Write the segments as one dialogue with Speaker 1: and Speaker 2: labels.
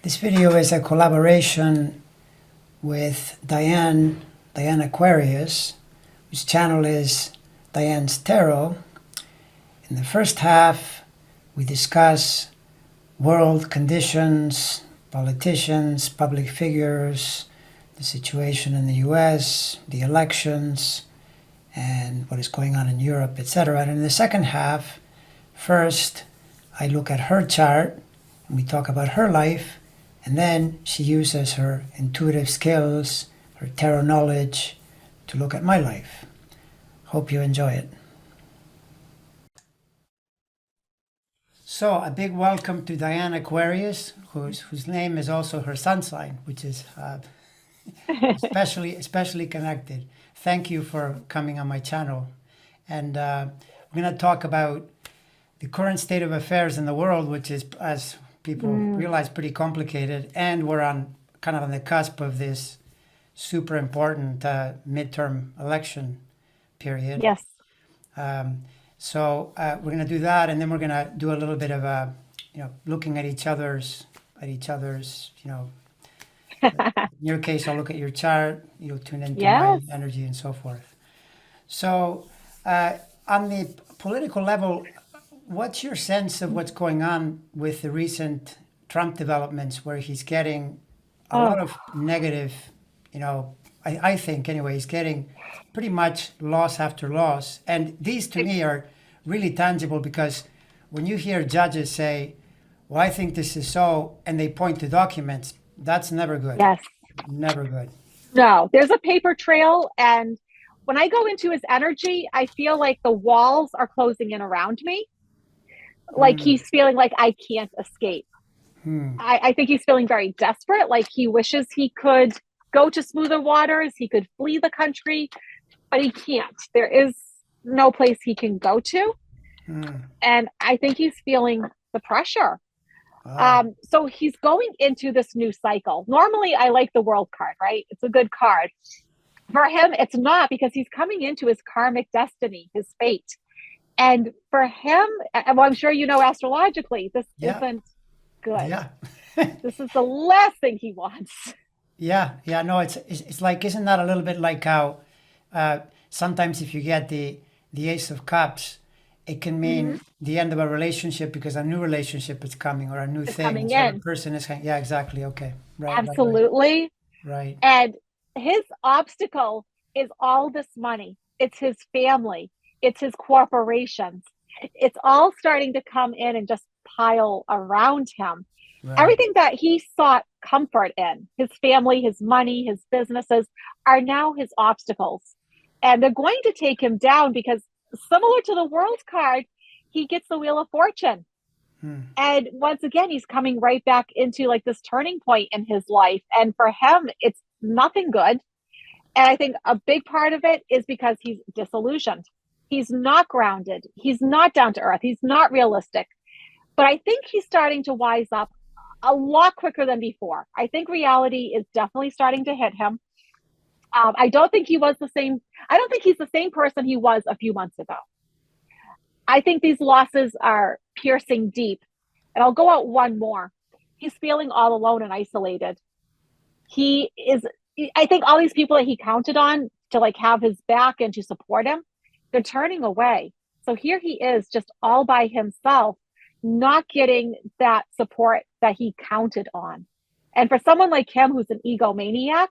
Speaker 1: This video is a collaboration with Dianne Aquarius, whose channel is Dianne's Tarot. In the first half, we discuss world conditions, politicians, public figures, the situation in the US, the elections, and what is going on in Europe, etc. And in the second half, first, I look at her chart, and we talk about her life, and then she uses her intuitive skills, her tarot knowledge, to look at my life. Hope you enjoy it. So a big welcome to Dianne Aquarius, whose name is also her sun sign, which is especially connected. Thank you for coming on my channel. And we're going to talk about the current state of affairs in the world, which is, as people realize, pretty complicated. And we're kind of on the cusp of this super important midterm election period.
Speaker 2: Yes.
Speaker 1: So we're going to do that, and then we're going to do a little bit of looking at each other's, in your case, I'll look at your chart, you'll tune into my energy and so forth. So on the political level, what's your sense of what's going on with the recent Trump developments, where he's getting a lot of negative, I think anyway, he's getting pretty much loss after loss. And these to me are really tangible, because when you hear judges say, well, I think this is so, and they point to documents, that's never good.
Speaker 2: Yes.
Speaker 1: Never good.
Speaker 2: No, there's a paper trail. And when I go into his energy, I feel like the walls are closing in around me. Like he's feeling like I can't escape. I think he's feeling very desperate. Like he wishes he could go to smoother waters. He could flee the country, but he can't. There is no place he can go to. And I think he's feeling the pressure. So he's going into this new cycle. Normally, I like the World card, right? It's a good card. For him, it's not, because he's coming into his karmic destiny, his fate. And for him, well, I'm sure you know astrologically, this isn't good.
Speaker 1: Yeah.
Speaker 2: This is the last thing he wants.
Speaker 1: Yeah. No, it's like, isn't that a little bit like how sometimes if you get the Ace of Cups, it can mean the end of a relationship because a new relationship is coming, or a new thing.
Speaker 2: Coming
Speaker 1: so
Speaker 2: in.
Speaker 1: the person is, yeah, exactly. Okay. Right.
Speaker 2: Absolutely.
Speaker 1: Right.
Speaker 2: And his obstacle is all this money. It's his family. It's his corporations. It's all starting to come in and just pile around him.
Speaker 1: Right.
Speaker 2: Everything that he sought comfort in, his family, his money, his businesses, are now his obstacles. And they're going to take him down, because similar to the World card, he gets the Wheel of Fortune. And once again, he's coming right back into like this turning point in his life. And for him, it's nothing good. And I think a big part of it is because he's disillusioned. He's not grounded. He's not down to earth. He's not realistic. But I think he's starting to wise up a lot quicker than before. I think reality is definitely starting to hit him. I don't think he was the same. I don't think he's the same person he was a few months ago. I think these losses are piercing deep. And I'll go out one more. He's feeling all alone and isolated. I think all these people that he counted on to like have his back and to support him, they're turning away. So here he is, just all by himself, not getting that support that he counted on. And for someone like him, who's an egomaniac,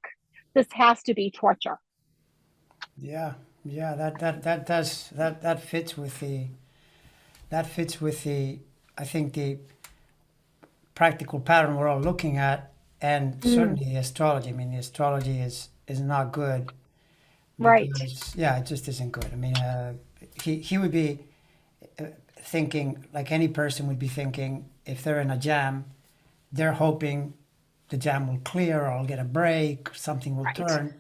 Speaker 2: this has to be torture.
Speaker 1: Yeah, that fits with the I think the practical pattern we're all looking at, and certainly the astrology. I mean, the astrology is not good.
Speaker 2: Right.
Speaker 1: Yeah, it just isn't good. I mean, he would be thinking, like any person would be thinking, if they're in a jam, they're hoping the jam will clear, or I'll get a break, or something will turn.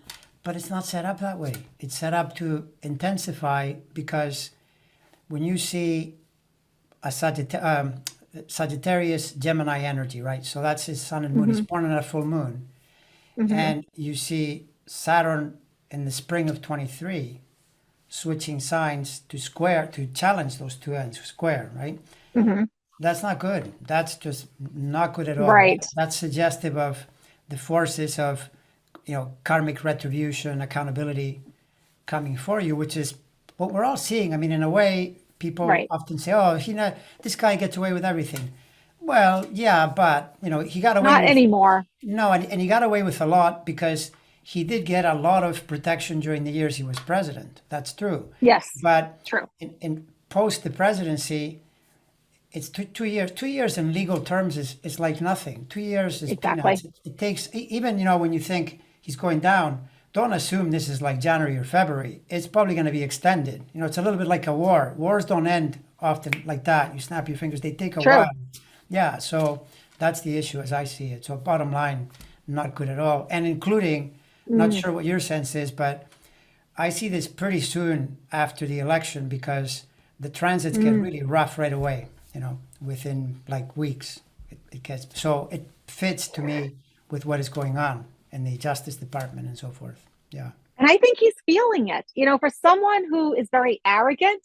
Speaker 1: But it's not set up that way. It's set up to intensify, because when you see a Sagittarius Gemini energy, right? So that's his sun and moon. He's born on a full moon. And you see Saturn in the spring of 23 switching signs to square, to challenge those two ends, square, right? That's not good. That's just not good at all.
Speaker 2: Right.
Speaker 1: That's suggestive of the forces of, karmic retribution, accountability coming for you, which is what we're all seeing. I mean, in a way, people
Speaker 2: Right.
Speaker 1: often say, "Oh, this guy gets away with everything." Well, yeah, but he got away
Speaker 2: Not
Speaker 1: with
Speaker 2: anymore.
Speaker 1: no, and he got away with a lot because he did get a lot of protection during the years he was president. That's true,
Speaker 2: Yes.
Speaker 1: but
Speaker 2: True.
Speaker 1: in post the presidency, it's 2 years. 2 years in legal terms is like nothing. 2 years is peanuts.
Speaker 2: Exactly.
Speaker 1: It takes even when you think he's going down. Don't assume this is like January or February. It's probably going to be extended. It's a little bit like a war. Wars don't end often like that. You snap your fingers. They take a
Speaker 2: True.
Speaker 1: while. Yeah. So that's the issue as I see it. So bottom line, not good at all. And including, not
Speaker 2: Mm,
Speaker 1: sure what your sense is, but I see this pretty soon after the election because the transits get
Speaker 2: mm.
Speaker 1: really rough right away, within like weeks. It gets so it fits to me with what is going on in the Justice Department and so forth. Yeah.
Speaker 2: And I think he's feeling it. For someone who is very arrogant,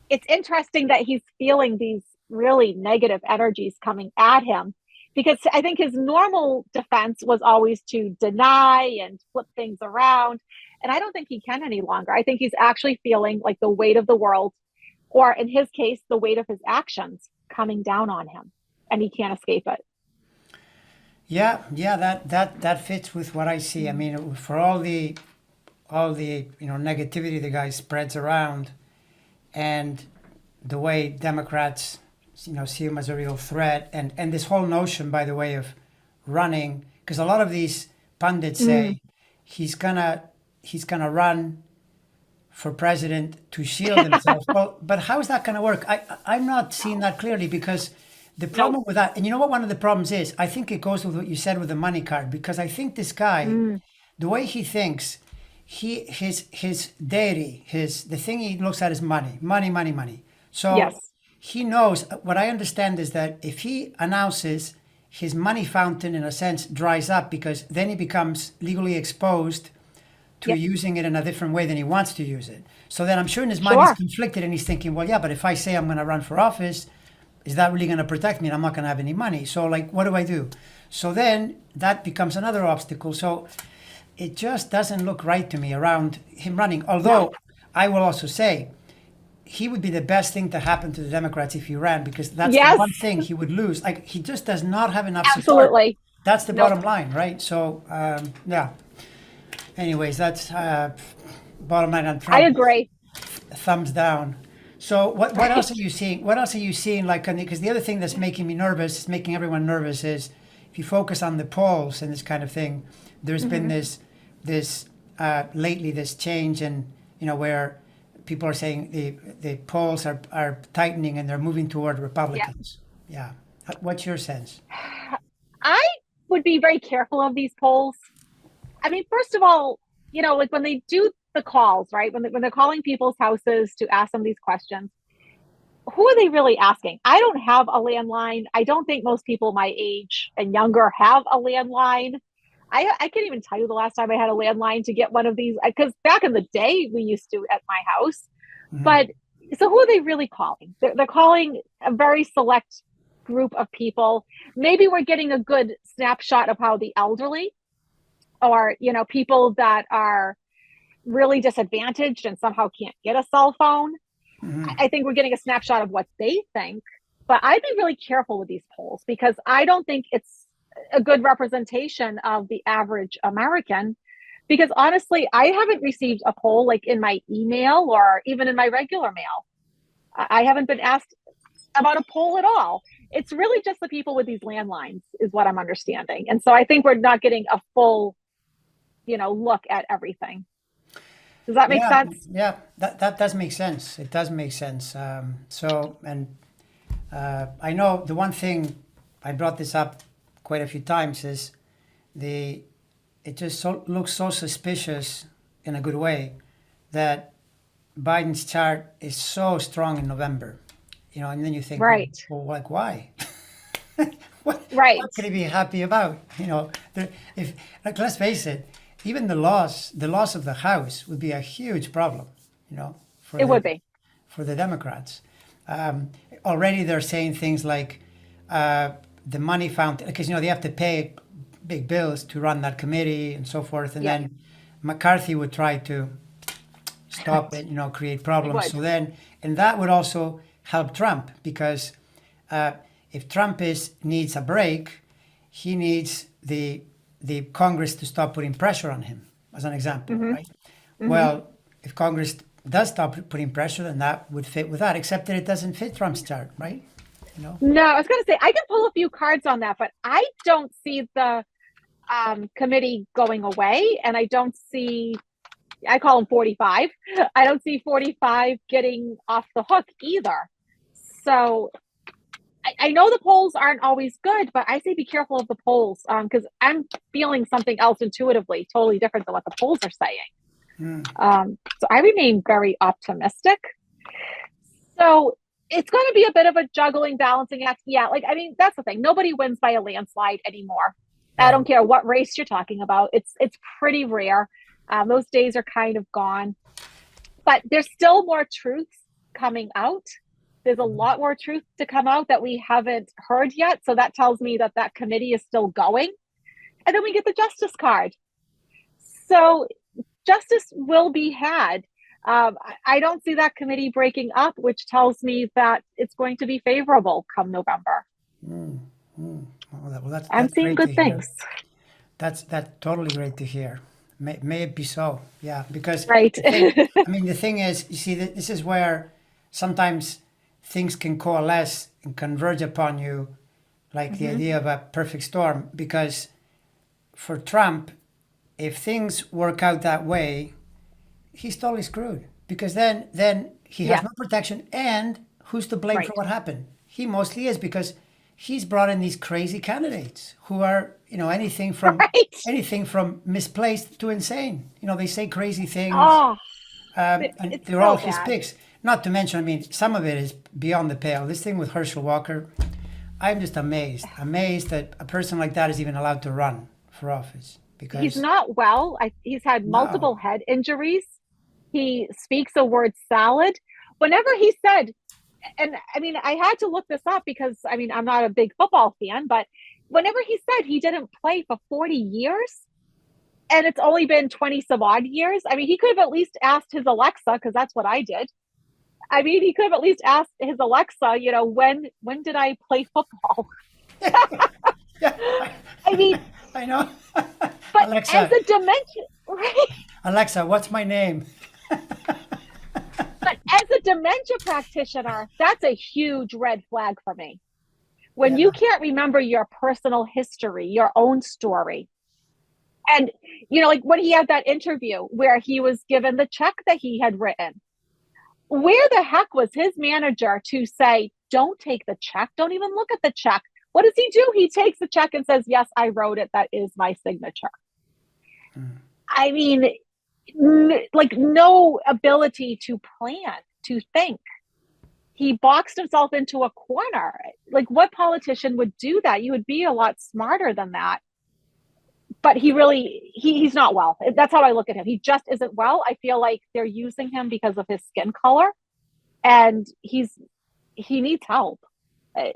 Speaker 2: it's interesting that he's feeling these really negative energies coming at him because I think his normal defense was always to deny and flip things around. And I don't think he can any longer. I think he's actually feeling like the weight of the world, or in his case, the weight of his actions coming down on him, and he can't escape it.
Speaker 1: Yeah, yeah, that fits with what I see. I mean, for all the negativity the guy spreads around, and the way Democrats see him as a real threat, and this whole notion, by the way, of running, because a lot of these pundits
Speaker 2: Mm.
Speaker 1: say he's gonna run for president to shield himself. Well, but how is that going to work? I'm not seeing that clearly because the
Speaker 2: Nope.
Speaker 1: problem with that, and you know what one of the problems is? I think it goes with what you said with the money card because I think this guy,
Speaker 2: Mm.
Speaker 1: the way he thinks, his deity, the thing he looks at is money, money, money, money. So
Speaker 2: Yes.
Speaker 1: he knows. What I understand is that if he announces his money fountain, in a sense, dries up because then he becomes legally exposed to
Speaker 2: Yep.
Speaker 1: using it in a different way than he wants to use it. So then I'm sure in his mind he's
Speaker 2: Sure.
Speaker 1: conflicted and he's thinking, well, yeah, but if I say I'm going to run for office, is that really going to protect me? And I'm not going to have any money. So, like, what do I do? So then that becomes another obstacle. So it just doesn't look right to me around him running.
Speaker 2: No.
Speaker 1: Although I will also say he would be the best thing to happen to the Democrats if he ran because that's the
Speaker 2: Yes.
Speaker 1: one thing he would lose. Like, he just does not have enough support.
Speaker 2: Absolutely.
Speaker 1: That's the
Speaker 2: Nope.
Speaker 1: bottom line, right? So, yeah. Anyways, that's bottom line on
Speaker 2: I
Speaker 1: Trump.
Speaker 2: agree.
Speaker 1: Thumbs down. So what else
Speaker 2: Right.
Speaker 1: are you seeing? What else are you seeing? Like, because the other thing that's making me nervous, is making everyone nervous, is if you focus on the polls and this kind of thing. There's been
Speaker 2: Hmm.
Speaker 1: this lately this change in where people are saying the polls are tightening and they're moving toward
Speaker 2: Yeah.
Speaker 1: Republicans. Yeah. What's your sense?
Speaker 2: I would be very careful of these polls. I mean, first of all, like when they do the calls, right? When they're calling people's houses to ask them these questions, who are they really asking? I don't have a landline. I don't think most people my age and younger have a landline. I can't even tell you the last time I had a landline to get one of these because back in the day we used to at my house.
Speaker 1: Mhm.
Speaker 2: But so who are they really calling? They're calling a very select group of people. Maybe we're getting a good snapshot of how the elderly or people that are really disadvantaged and somehow can't get a cell phone.
Speaker 1: Mhm.
Speaker 2: I think we're getting a snapshot of what they think, but I'd be really careful with these polls because I don't think it's a good representation of the average American. Because honestly, I haven't received a poll like in my email or even in my regular mail. I haven't been asked about a poll at all. It's really just the people with these landlines, is what I'm understanding. And so I think we're not getting a full, look at everything. Does that make
Speaker 1: Yeah,
Speaker 2: sense?
Speaker 1: yeah, that does make sense. It does make sense. So, and I know the one thing I brought this up quite a few times is the it just looks so suspicious in a good way that Biden's chart is so strong in November, and then you think, well,
Speaker 2: Right.
Speaker 1: like why? What
Speaker 2: Right.
Speaker 1: could he be happy about? If like let's face it, even the loss of the House would be a huge problem, for
Speaker 2: It
Speaker 1: the
Speaker 2: would be.
Speaker 1: for the Democrats. Um, already they're saying things like the money fountain, because they have to pay big bills to run that committee and so forth, and
Speaker 2: Yeah.
Speaker 1: then McCarthy would try to stop it, create problems.
Speaker 2: would.
Speaker 1: So then, and that would also help Trump, because if Trump needs a break, he needs the Congress to stop putting pressure on him, as an example, right? Well, if Congress does stop putting pressure, then that would fit with that, except that it doesn't fit Trump's chart, right?
Speaker 2: No, I was going to say, I can pull a few cards on that, but I don't see the committee going away, and I don't see, I call him 45. I don't see 45 getting off the hook either. So I know the polls aren't always good, but I say be careful of the polls, because I'm feeling something else intuitively, totally different than what the polls are saying. So I remain very optimistic. So it's going to be a bit of a juggling, balancing act. Yeah, that's the thing. Nobody wins by a landslide anymore. I don't care what race you're talking about. It's pretty rare. Those days are kind of gone. But there's still more truth coming out. There's a lot more truth to come out that we haven't heard yet. So that tells me that committee is still going. And then we get the justice card. So justice will be had. I don't see that committee breaking up, which tells me that it's going to be favorable come November.
Speaker 1: Well,
Speaker 2: I'm seeing good things.
Speaker 1: That's totally great to hear. May it be so. Yeah, because
Speaker 2: right.
Speaker 1: the thing is, you see, this is where sometimes things can coalesce and converge upon you, like the idea of a perfect storm. Because for Trump, if things work out that way, he's totally screwed, because then he has no protection, and who's to blame for what happened? He mostly is, because he's brought in these crazy candidates who are anything from misplaced to insane. They say crazy things, and they're all his picks. Not to mention, some of it is beyond the pale. This thing with Herschel Walker, I'm just amazed that a person like that is even allowed to run for office. Because
Speaker 2: he's not well. He's had multiple head injuries. He speaks a word salad. Whenever he said, and I had to look this up because I'm not a big football fan, but whenever he said he didn't play for 40 years and it's only been 20 some odd years, he could have at least asked his Alexa, because that's what I did. He could have at least asked his Alexa, when did I play football?
Speaker 1: I know.
Speaker 2: But Alexa, as a dementia, right?
Speaker 1: Alexa, what's my name?
Speaker 2: But as a dementia practitioner, that's a huge red flag for me. When you can't remember your personal history, your own story. And, when he had that interview where he was given the check that he had written, where the heck was his manager to say, don't take the check, don't even look at the check? What does he do? He takes the check and says, yes, I wrote it. That is my signature. No ability to plan, to think. He boxed himself into a corner. What politician would do that? You would be a lot smarter than that. But he's not well. That's how I look at him. He just isn't well. I feel like they're using him because of his skin color. And he needs help.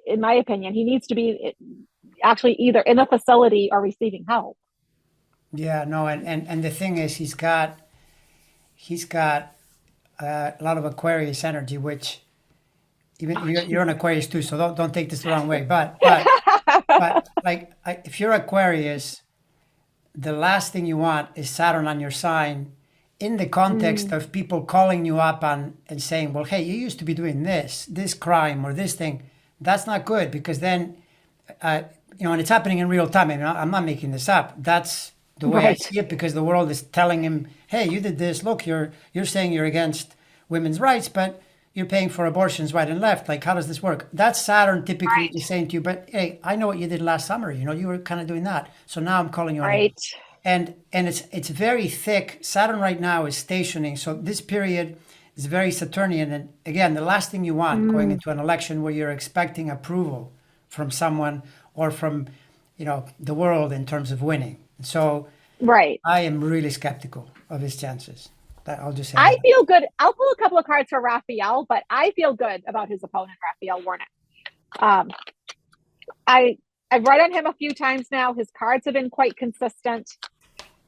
Speaker 2: In my opinion, he needs to be actually either in a facility or receiving help.
Speaker 1: Yeah, no, and the thing is, he's got a lot of Aquarius energy, which even you're an Aquarius too, so don't take this the wrong way. But if you're Aquarius, the last thing you want is Saturn on your sign, in the context of people calling you up and saying, well, hey, you used to be doing this crime or this thing. That's not good, because then, and it's happening in real time. I'm not making this up. That's the way I see it, because the world is telling him, hey, you did this. Look, you're saying you're against women's rights, but you're paying for abortions right and left. How does this work? That's Saturn typically is saying to you, but hey, I know what you did last summer. You were kind of doing that. So now I'm calling you on it. And it's very thick. Saturn right now is stationing. So this period is very Saturnian. And again, the last thing you want going into an election where you're expecting approval from someone or from, the world in terms of winning. So I am really skeptical of his chances. I'll just say
Speaker 2: I
Speaker 1: that.
Speaker 2: feel good. I'll pull a couple of cards for Raphael, but I feel good about his opponent, Raphael Warnock. Um, I I've read on him a few times now. His cards have been quite consistent.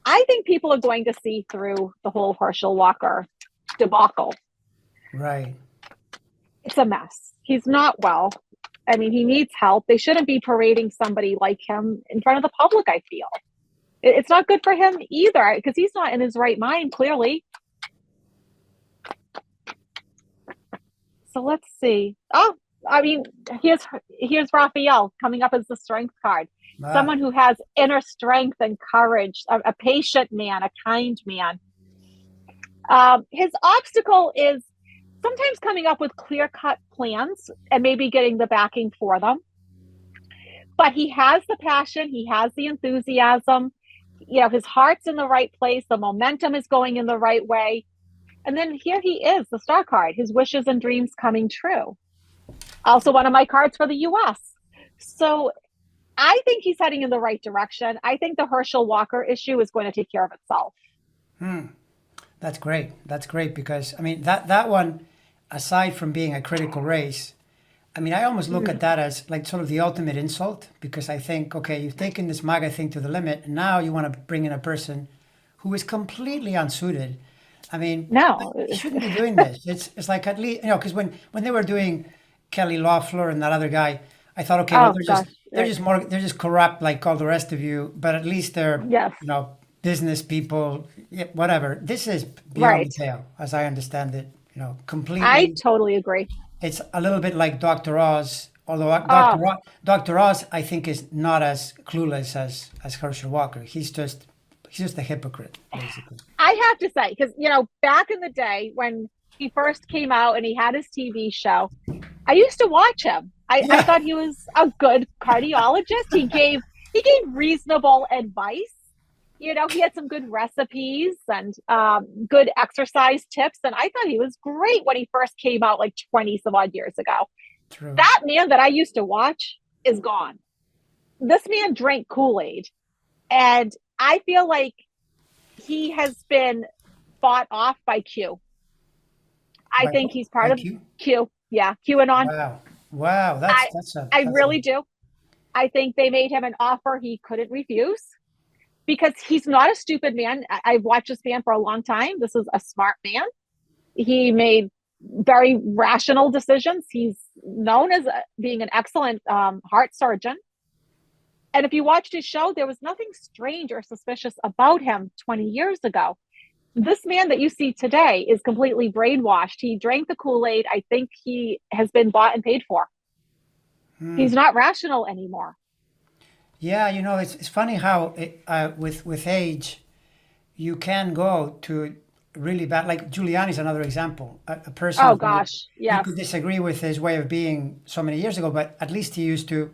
Speaker 2: I think people are going to see through the whole Herschel Walker debacle.
Speaker 1: Right.
Speaker 2: It's a mess. He's not well. I mean, he needs help. They shouldn't be parading somebody like him in front of the public, I feel. It's not good for him either because he's not in his right mind, clearly. So let's see. Oh, I mean, here's Raphael coming up as the strength card.
Speaker 1: Wow.
Speaker 2: Someone who has inner strength and courage, a patient man, a kind man. His obstacle is sometimes coming up with clear-cut plans and maybe getting the backing for them. But he has the passion, he has the enthusiasm. You know, his heart's in the right place, the momentum is going in the right way. And then here he is, the star card, his wishes and dreams coming true. Also, one of my cards for the US. So I think he's heading in the right direction. I think the Herschel Walker issue is going to take care of itself.
Speaker 1: That's great. That's great because I mean that one, aside from being a critical race, I mean I almost look at that as like sort of the ultimate insult because I think okay, you've taken this MAGA thing to the limit, and now you want to bring in a person who is completely unsuited. I mean,
Speaker 2: No.
Speaker 1: you shouldn't be doing this. It's like at least because when they were doing Kelly Loeffler and that other guy, I thought okay, well
Speaker 2: Oh gosh. Right.
Speaker 1: they're just corrupt like all the rest of you, but at least they're
Speaker 2: Yes.
Speaker 1: business people, yeah, whatever. This is beyond the
Speaker 2: Right.
Speaker 1: pale, as I understand it.
Speaker 2: I
Speaker 1: Completely.
Speaker 2: totally agree.
Speaker 1: It's a little bit like Dr. Oz, although
Speaker 2: Oh,
Speaker 1: Dr. Oz, I think, is not as clueless as Herschel Walker. He's just a hypocrite, basically.
Speaker 2: I have to say, because, back in the day when he first came out and he had his TV show, I used to watch him. I
Speaker 1: Yeah,
Speaker 2: thought he was a good cardiologist. He gave reasonable advice. He had some good recipes and good exercise tips. And I thought he was great when he first came out like 20 some odd years ago.
Speaker 1: true.
Speaker 2: That man that I used to watch is gone. This man drank Kool-Aid. And I feel like he has been bought off by Q. I
Speaker 1: By
Speaker 2: think he's part
Speaker 1: by
Speaker 2: of
Speaker 1: Q.
Speaker 2: Q. Yeah, QAnon.
Speaker 1: Wow, wow.
Speaker 2: I I
Speaker 1: That's a
Speaker 2: really do. I think they made him an offer he couldn't refuse because he's not a stupid man. I've watched this man for a long time. This is a smart man. He made very rational decisions. He's known as being an excellent heart surgeon. And if you watched his show, there was nothing strange or suspicious about him 20 years ago. This man that you see today is completely brainwashed. He drank the Kool-Aid. I think he has been bought and paid for. He's not rational anymore.
Speaker 1: yeah. It's funny how with age you can go to really bad. Like Giuliani's another example. A person
Speaker 2: Oh
Speaker 1: who
Speaker 2: gosh,
Speaker 1: you
Speaker 2: yes.
Speaker 1: could disagree with his way of being so many years ago, but at least he used to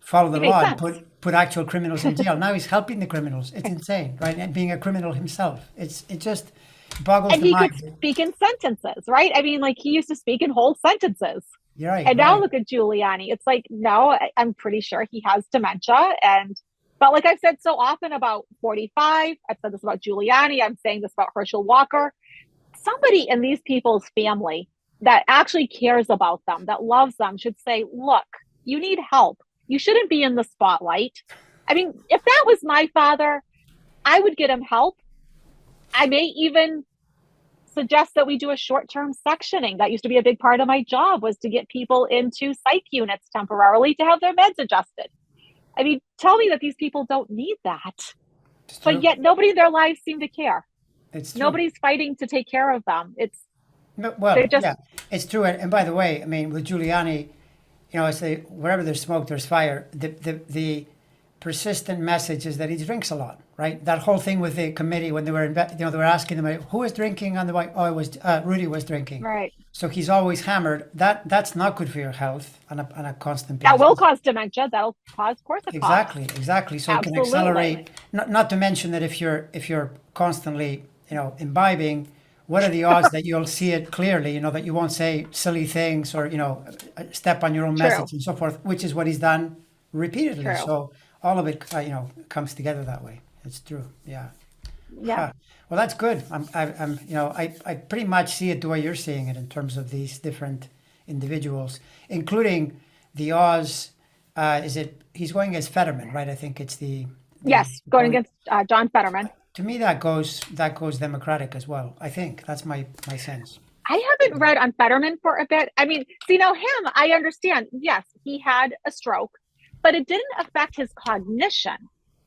Speaker 1: follow the
Speaker 2: He made
Speaker 1: law and
Speaker 2: sense.
Speaker 1: put actual criminals in jail. Now he's helping the criminals. It's insane, right? And being a criminal himself, it just boggles
Speaker 2: And
Speaker 1: the
Speaker 2: he could
Speaker 1: mind.
Speaker 2: speak in sentences, right? I mean, like he used to speak in whole sentences.
Speaker 1: You're right,
Speaker 2: And now
Speaker 1: right.
Speaker 2: look at Giuliani. It's like, no, I'm pretty sure he has dementia. But like I've said so often about 45, I've said this about Giuliani, I'm saying this about Herschel Walker. Somebody in these people's family that actually cares about them, that loves them, should say, look, you need help. You shouldn't be in the spotlight. I mean, if that was my father, I would get him help. I may even suggest that we do a short-term sectioning. That used to be a big part of my job, was to get people into psych units temporarily to have their meds adjusted. I mean, tell me that these people don't need that.
Speaker 1: It's
Speaker 2: But
Speaker 1: true.
Speaker 2: yet nobody in their lives seem to care.
Speaker 1: It's true.
Speaker 2: Nobody's fighting to take care of them. They're
Speaker 1: Well,
Speaker 2: just
Speaker 1: yeah, it's true. And by the way, I mean, with Giuliani, I say wherever there's smoke, there's fire. The persistent message is that he drinks a lot, right? That whole thing with the committee when they were asking him who was drinking on the white. Oh, it was Rudy was drinking.
Speaker 2: right.
Speaker 1: So he's always hammered. That's not good for your health on a constant
Speaker 2: That will
Speaker 1: basis.
Speaker 2: cause dementia. That'll cause Korsakoff.
Speaker 1: Exactly, exactly. So it can
Speaker 2: Absolutely.
Speaker 1: accelerate. Not to mention that if you're constantly, imbibing, what are the odds that you'll see it clearly? That you won't say silly things or step on your own
Speaker 2: True.
Speaker 1: message and so forth, which is what he's done repeatedly.
Speaker 2: True.
Speaker 1: So all of it, comes together that way. It's true. Yeah.
Speaker 2: Yeah.
Speaker 1: Huh. Well, that's good. I pretty much see it the way you're seeing it in terms of these different individuals, including the Oz. Is it? He's going as Fetterman, right? I think it's the
Speaker 2: Yes, going against John Fetterman.
Speaker 1: to me that goes Democratic as well. I think that's my sense.
Speaker 2: I haven't read on Fetterman for a bit. I mean, see, now him, I understand. Yes, he had a stroke, but it didn't affect his cognition.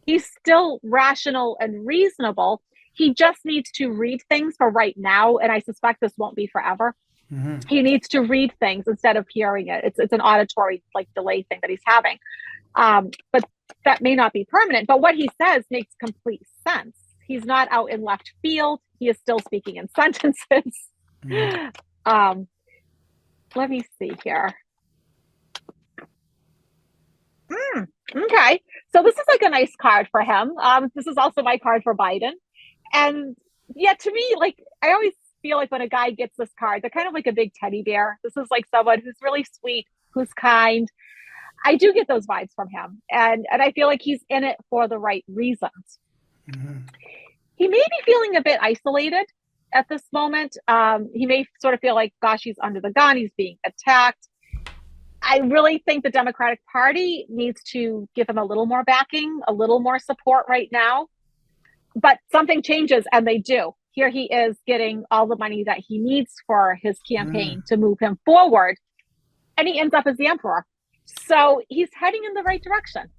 Speaker 2: He's still rational and reasonable. He just needs to read things for right now, and I suspect this won't be forever.
Speaker 1: Hmm.
Speaker 2: He needs to read things instead of hearing it. It's an auditory like delay thing that he's having. But that may not be permanent. But what he says makes complete sense. He's not out in left field. He is still speaking in sentences.
Speaker 1: Hmm.
Speaker 2: Um, let me see here. Okay. So this is like a nice card for him. This is also my card for Biden. And yeah, to me, like I always feel like when a guy gets this card, they're kind of like a big teddy bear. This is like someone who's really sweet, who's kind. I do get those vibes from him. And I feel like he's in it for the right reasons.
Speaker 1: Hmm.
Speaker 2: He may be feeling a bit isolated at this moment. He may sort of feel like, gosh, he's under the gun, he's being attacked. I really think the Democratic Party needs to give him a little more backing, a little more support right now. But something changes, and they do. Here he is getting all the money that he needs for his campaign to move him forward, and he ends up as the emperor. So he's heading in the right direction.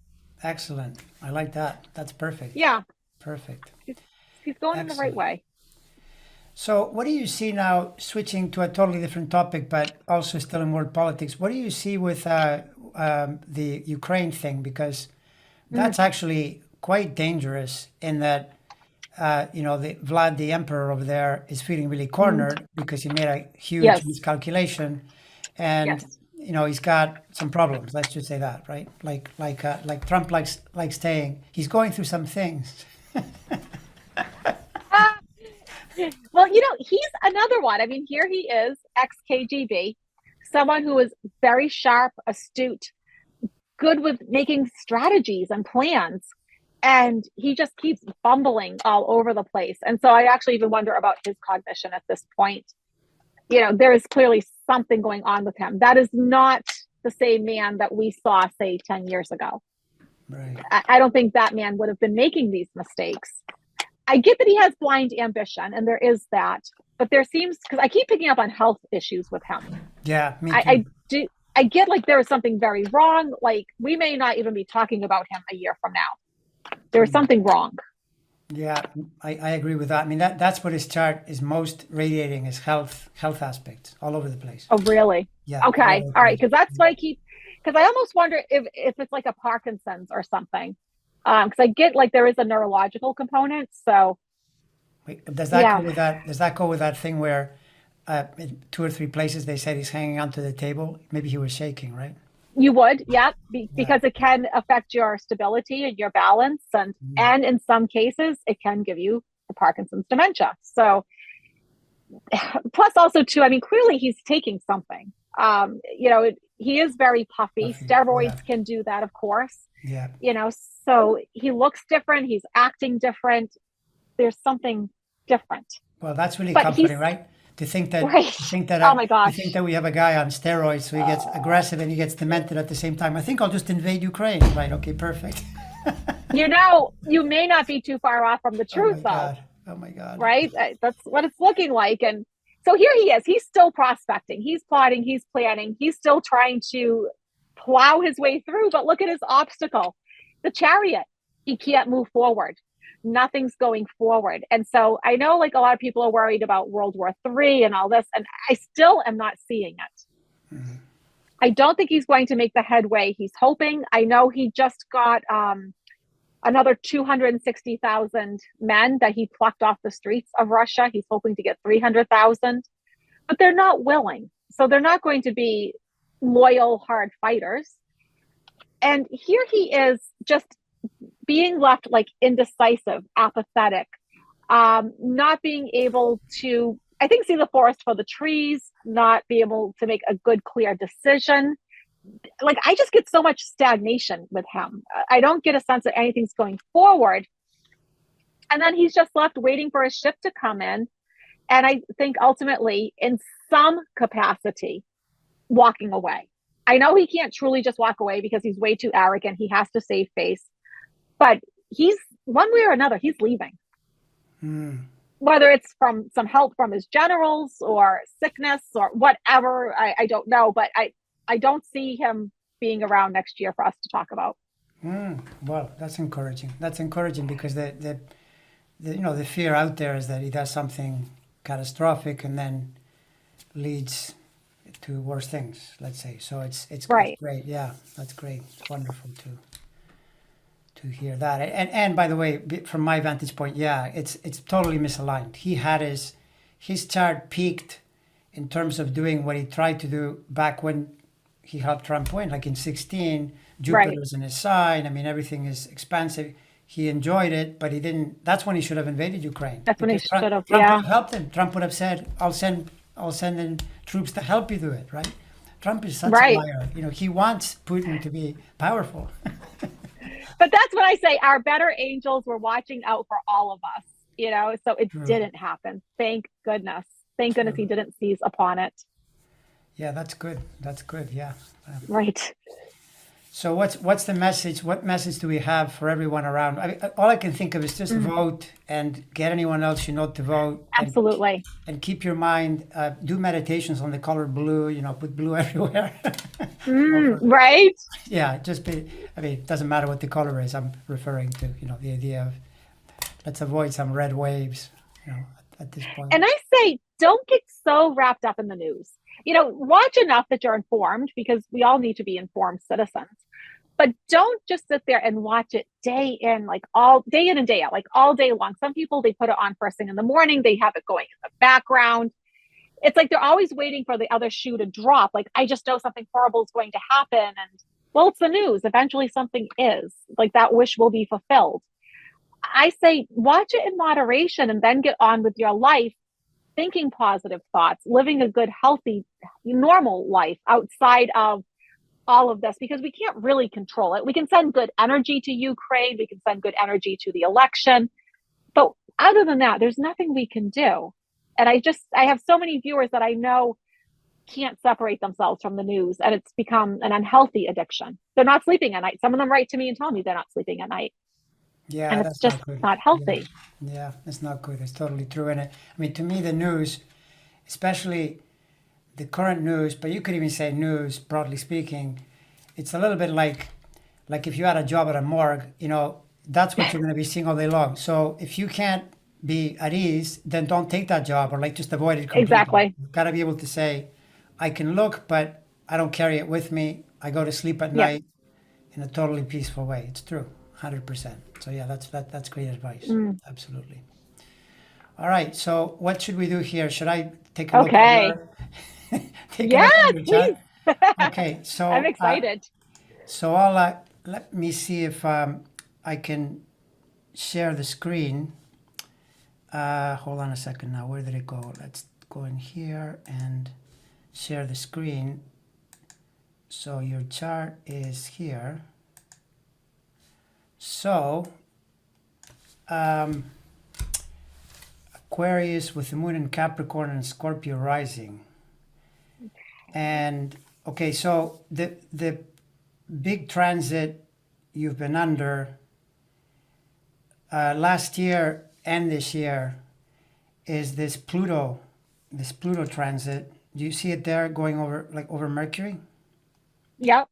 Speaker 1: Excellent. I like that. That's perfect.
Speaker 2: Yeah,
Speaker 1: Perfect.
Speaker 2: he's going in the right
Speaker 1: Excellent.
Speaker 2: way.
Speaker 1: So, what do you see now, switching to a totally different topic, but also still in world politics? What do you see with the Ukraine thing? Because
Speaker 2: Mm,
Speaker 1: that's actually quite dangerous in that, Vlad, the emperor over there, is feeling really
Speaker 2: mm,
Speaker 1: cornered because he made a huge
Speaker 2: yes,
Speaker 1: miscalculation. And,
Speaker 2: yes.
Speaker 1: he's got some problems. Let's just say that, right? Like Trump likes saying, he's going through some things.
Speaker 2: Ah, well, he's another one. I mean, here he is, ex KGB, someone who is very sharp, astute, good with making strategies and plans. And he just keeps bumbling all over the place. And so I actually even wonder about his cognition at this point. There is clearly something going on with him. That is not the same man that we saw, say, 10 years ago.
Speaker 1: Right.
Speaker 2: I don't think that man would have been making these mistakes. I get that he has blind ambition, and there is that. But there seems, because I keep picking up on health issues with him.
Speaker 1: Yeah, me
Speaker 2: I,
Speaker 1: too.
Speaker 2: I do. I get like there is something very wrong. Like we may not even be talking about him a year from now. There is something wrong.
Speaker 1: Yeah, I agree with that. I mean, that's what his chart is most radiating is health aspects all over the place.
Speaker 2: Oh, really?
Speaker 1: Yeah, all
Speaker 2: Okay.
Speaker 1: over the
Speaker 2: All right.
Speaker 1: place.
Speaker 2: Because that's what I keep, because I almost wonder if it's like a Parkinson's or something. Because I get like there is a neurological component. So,
Speaker 1: Wait, does that go
Speaker 2: yeah,
Speaker 1: with that? Does that go with that thing where in two or three places they said he's hanging onto the table? Maybe he was shaking, right?
Speaker 2: you would. Yeah.
Speaker 1: Yeah.
Speaker 2: Because it can affect your stability and your balance.
Speaker 1: Mm.
Speaker 2: And in some cases, it can give you the Parkinson's dementia. So, plus also too, I mean, clearly he's taking something. He is very puffy.
Speaker 1: Coffee.
Speaker 2: Steroids
Speaker 1: Yeah.
Speaker 2: can do that, of course.
Speaker 1: Yeah.
Speaker 2: So he looks different. He's acting different. There's something different.
Speaker 1: Well, that's really
Speaker 2: But he's
Speaker 1: comforting, right? To think that
Speaker 2: right.
Speaker 1: to think that
Speaker 2: Oh
Speaker 1: uh,
Speaker 2: my
Speaker 1: to think
Speaker 2: gosh.
Speaker 1: that we have a guy on steroids, so he gets aggressive and he gets demented at the same time. I think I'll just invade Ukraine. Right? Okay. Perfect.
Speaker 2: You may not be too far off from the
Speaker 1: Oh my
Speaker 2: truth, though,
Speaker 1: God. Oh my God.
Speaker 2: right? That's what it's looking like. And so here he is. He's still prospecting. He's plotting. He's planning. He's still trying to plow his way through. But look at his obstacle, the chariot. He can't move forward. Nothing's going forward. And so I know like a lot of people are worried about World War III and all this, and I still am not seeing it.
Speaker 1: Mhm.
Speaker 2: I don't think he's going to make the headway he's hoping. I know he just got another 260,000 men that he plucked off the streets of Russia. He's hoping to get 300,000, but they're not willing. So they're not going to be loyal, hard fighters. And here he is just being left like indecisive, apathetic, not being able to, I think, see the forest for the trees, not be able to make a good, clear decision. Like, I just get so much stagnation with him. I don't get a sense that anything's going forward. And then he's just left waiting for a ship to come in. And I think ultimately, in some capacity, walking away. I know he can't truly just walk away because he's way too arrogant. He has to save face. But he's one way or another, he's leaving. Whether it's from some help from his generals or sickness or whatever, I don't know. But I don't see him being around next year for us to talk about.
Speaker 1: Well, that's encouraging. That's encouraging because the the fear out there is that he does something catastrophic and then leads to worse things, let's say. So it's
Speaker 2: Right.
Speaker 1: great. Yeah, that's great. It's wonderful to hear that. And by the way, from my vantage point, yeah, it's totally misaligned. He had his chart peaked in terms of doing what he tried to do back when he helped Trump win, like in 16.
Speaker 2: Right.
Speaker 1: Jupiter's in his sign. I mean, everything is expansive. He enjoyed it, but he didn't. That's when he should have invaded Ukraine
Speaker 2: That's when he
Speaker 1: because Trump,
Speaker 2: should have.
Speaker 1: Trump would
Speaker 2: Yeah.
Speaker 1: have helped him. Trump would have said, I'll send in troops to help you do it." Right? Trump is such a
Speaker 2: Right.
Speaker 1: liar. He wants Putin to be powerful.
Speaker 2: But that's what I say. Our better angels were watching out for all of us, so it
Speaker 1: True.
Speaker 2: didn't happen. Thank goodness. Thank goodness he
Speaker 1: True.
Speaker 2: didn't seize upon it.
Speaker 1: Yeah, that's good. That's good. Yeah.
Speaker 2: Right.
Speaker 1: So what's the message? What message do we have for everyone around? I mean, all I can think of is just vote and get anyone else you know to vote,
Speaker 2: Absolutely.
Speaker 1: and keep your mind. Do meditations on the color blue. Put blue everywhere.
Speaker 2: Right.
Speaker 1: Yeah, just be. I mean, it doesn't matter what the color is. I'm referring to the idea of let's avoid some red waves. At this point.
Speaker 2: And I say, don't get so wrapped up in the news. Watch enough that you're informed because we all need to be informed citizens. But don't just sit there and watch it day in, like all day in and day out, like all day long. Some people, they put it on first thing in the morning. They have it going in the background. It's like they're always waiting for the other shoe to drop. Like, I just know something horrible is going to happen. And well, it's the news. Eventually something is. Like, that wish will be fulfilled. I say watch it in moderation and then get on with your life, thinking positive thoughts, living a good, healthy, normal life outside of all of this, because we can't really control it. We can send good energy to Ukraine. We can send good energy to the election. But other than that, there's nothing we can do. And I have so many viewers that I know can't separate themselves from the news, and it's become an unhealthy addiction. They're not sleeping at night. Some of them write to me and tell me they're not sleeping at night.
Speaker 1: Yeah,
Speaker 2: And it's
Speaker 1: that's
Speaker 2: just
Speaker 1: not good.
Speaker 2: not
Speaker 1: Yeah,
Speaker 2: healthy.
Speaker 1: yeah, it's not good. It's totally true. And I mean, to me, the news, especially the current news, but you could even say news, broadly speaking, it's a little bit like if you had a job at a morgue, that's what you're going to be seeing all day long. So if you can't be at ease, then don't take that job or like just avoid it completely.
Speaker 2: Exactly.
Speaker 1: You've got to be able to say, I can look, but I don't carry it with me. I go to sleep at
Speaker 2: Yep.
Speaker 1: night in a totally peaceful way. It's true, 100%. So yeah, that's great advice. Absolutely. All right. So what should we do here? Should I take a look at
Speaker 2: Okay.
Speaker 1: your take a look at
Speaker 2: Yes,
Speaker 1: your
Speaker 2: please.
Speaker 1: chart? Okay.
Speaker 2: I'm
Speaker 1: So
Speaker 2: excited.
Speaker 1: I'll let me see if I can share the screen. Hold on a second now. Where did it go? Let's go in here and share the screen. So your chart is here. So Aquarius with the moon in Capricorn and Scorpio rising. And okay, so the big transit you've been under last year and this year is this Pluto transit. Do you see it there going over Mercury?
Speaker 2: Yep.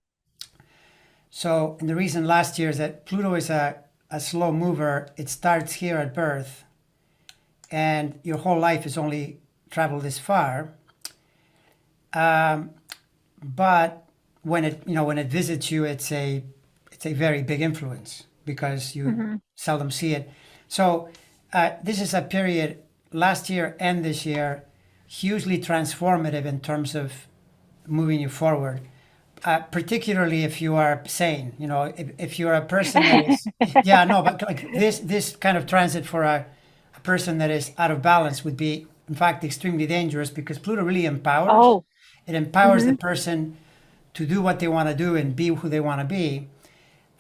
Speaker 1: So, and the reason last year is that Pluto is a slow mover. It starts here at birth, and your whole life has only traveled this far. But when it visits you, it's a very big influence because you seldom see it. So this is a period last year and this year hugely transformative in terms of moving you forward. Particularly if you are sane, if you're a person that is, yeah, no, but like this kind of transit for a person that is out of balance would be, in fact, extremely dangerous because Pluto really empowers.
Speaker 2: Oh.
Speaker 1: It empowers the person to do what they want to do and be who they want to be.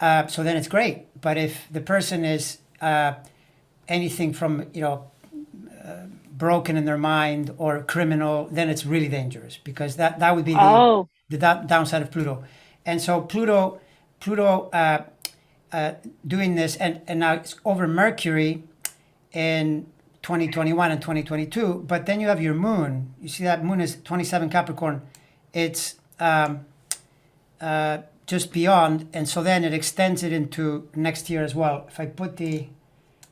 Speaker 1: So then it's great. But if the person is anything from, broken in their mind or criminal, then it's really dangerous, because that would be
Speaker 2: Oh.
Speaker 1: the downside of Pluto. And so Pluto doing this, and now it's over Mercury in 2021 and 2022, but then you have your moon. You see that moon is 27 Capricorn. It's just beyond, and so then it extends it into next year as well. If I let